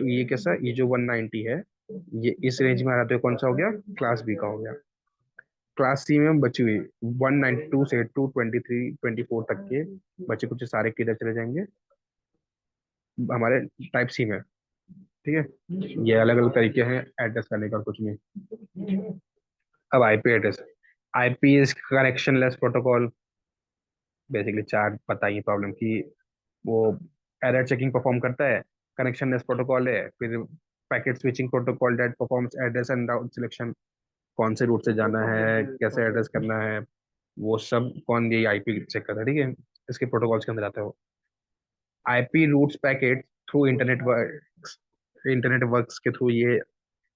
तो ये कैसा, ये जो 190 है, ये इस रेंज में आ रहा, तो ये कौन सा हो गया, क्लास बी का हो गया। क्लास सी में बची हुई 192 से 223 24 तक के बचे कुछ सारे किधर चले जाएंगे, हमारे टाइप सी में, ठीक है। ये अलग अलग तरीके हैं एड्रेस करने का, कुछ नहीं। अब IP address, IP is connectionless protocol. Basically चार बताइए प्रॉब्लम की, वो एरर चेकिंग परफॉर्म करता है, कनेक्शनलेस प्रोटोकॉल है, फिर packet switching protocol that performs address and route selection. कौन से रूट से जाना है, कैसे एड्रेस करना है, वो सब कौन, ये आईपी चेक करता है, ठीक है। इसके प्रोटोकॉल्स के अंदर आता है वो। IP routes packet through internet works के थ्रू ये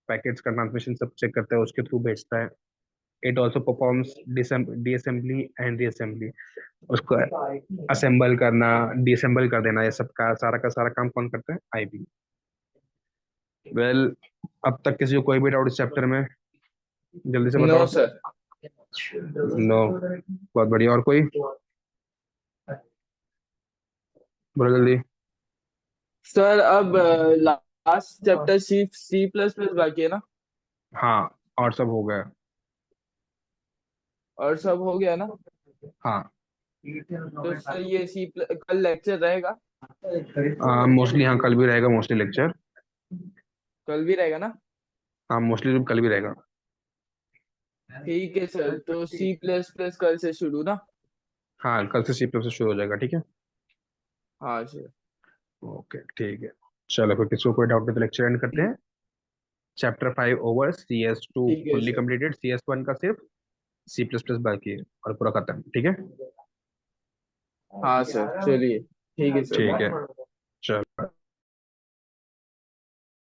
पैकेट्स का ट्रांसमिशन सब चेक करता है, उसके थ्रू भेजता है। It also performs disassembly and reassembly. उसको असेंबल करना, डिसेंबल कर देना, ये सब का सारा काम कौन करता है, आईपी। वेल, अब तक किसी को कोई भी डाउट इस चैप्टर में, जल्दी से नो बताओ। सर। नो, बहुत बढ़िया। और कोई, बोलो जल्दी। सर अब लास्ट चैप्टर सी सी प्लस प्लस बाकी है ना? हाँ, और सब हो गया। और सब हो गया ना? हाँ, तो सर ये कल लेक्चर रहेगा? मोस्टली हाँ, कल भी रहेगा मोस्टली लेक्चर। कल भी रहेगा ना? हाँ, मोस्टली कल भी रहेगा। ठीक है सर, तो सी प्लस प्लस कल से शुरू ना? हाँ, कल से सी प्लस से शुरू हो जाएगा, ठीक है। हाँ सर। ओके, ठीक है। चलो, फिर किसी को कोई डाउट नहीं तो लेक्चर एंड करते हैं। चैप्टर 5 ओवर, CS2 ठीक है फुल्ली सर। कंप्लीटेड, CS1 का सिर्फ C++ बाकी है और पूरा खत्म, ठीक है। हाँ सर, चलिए ठीक है सर। ठीक है, चलो।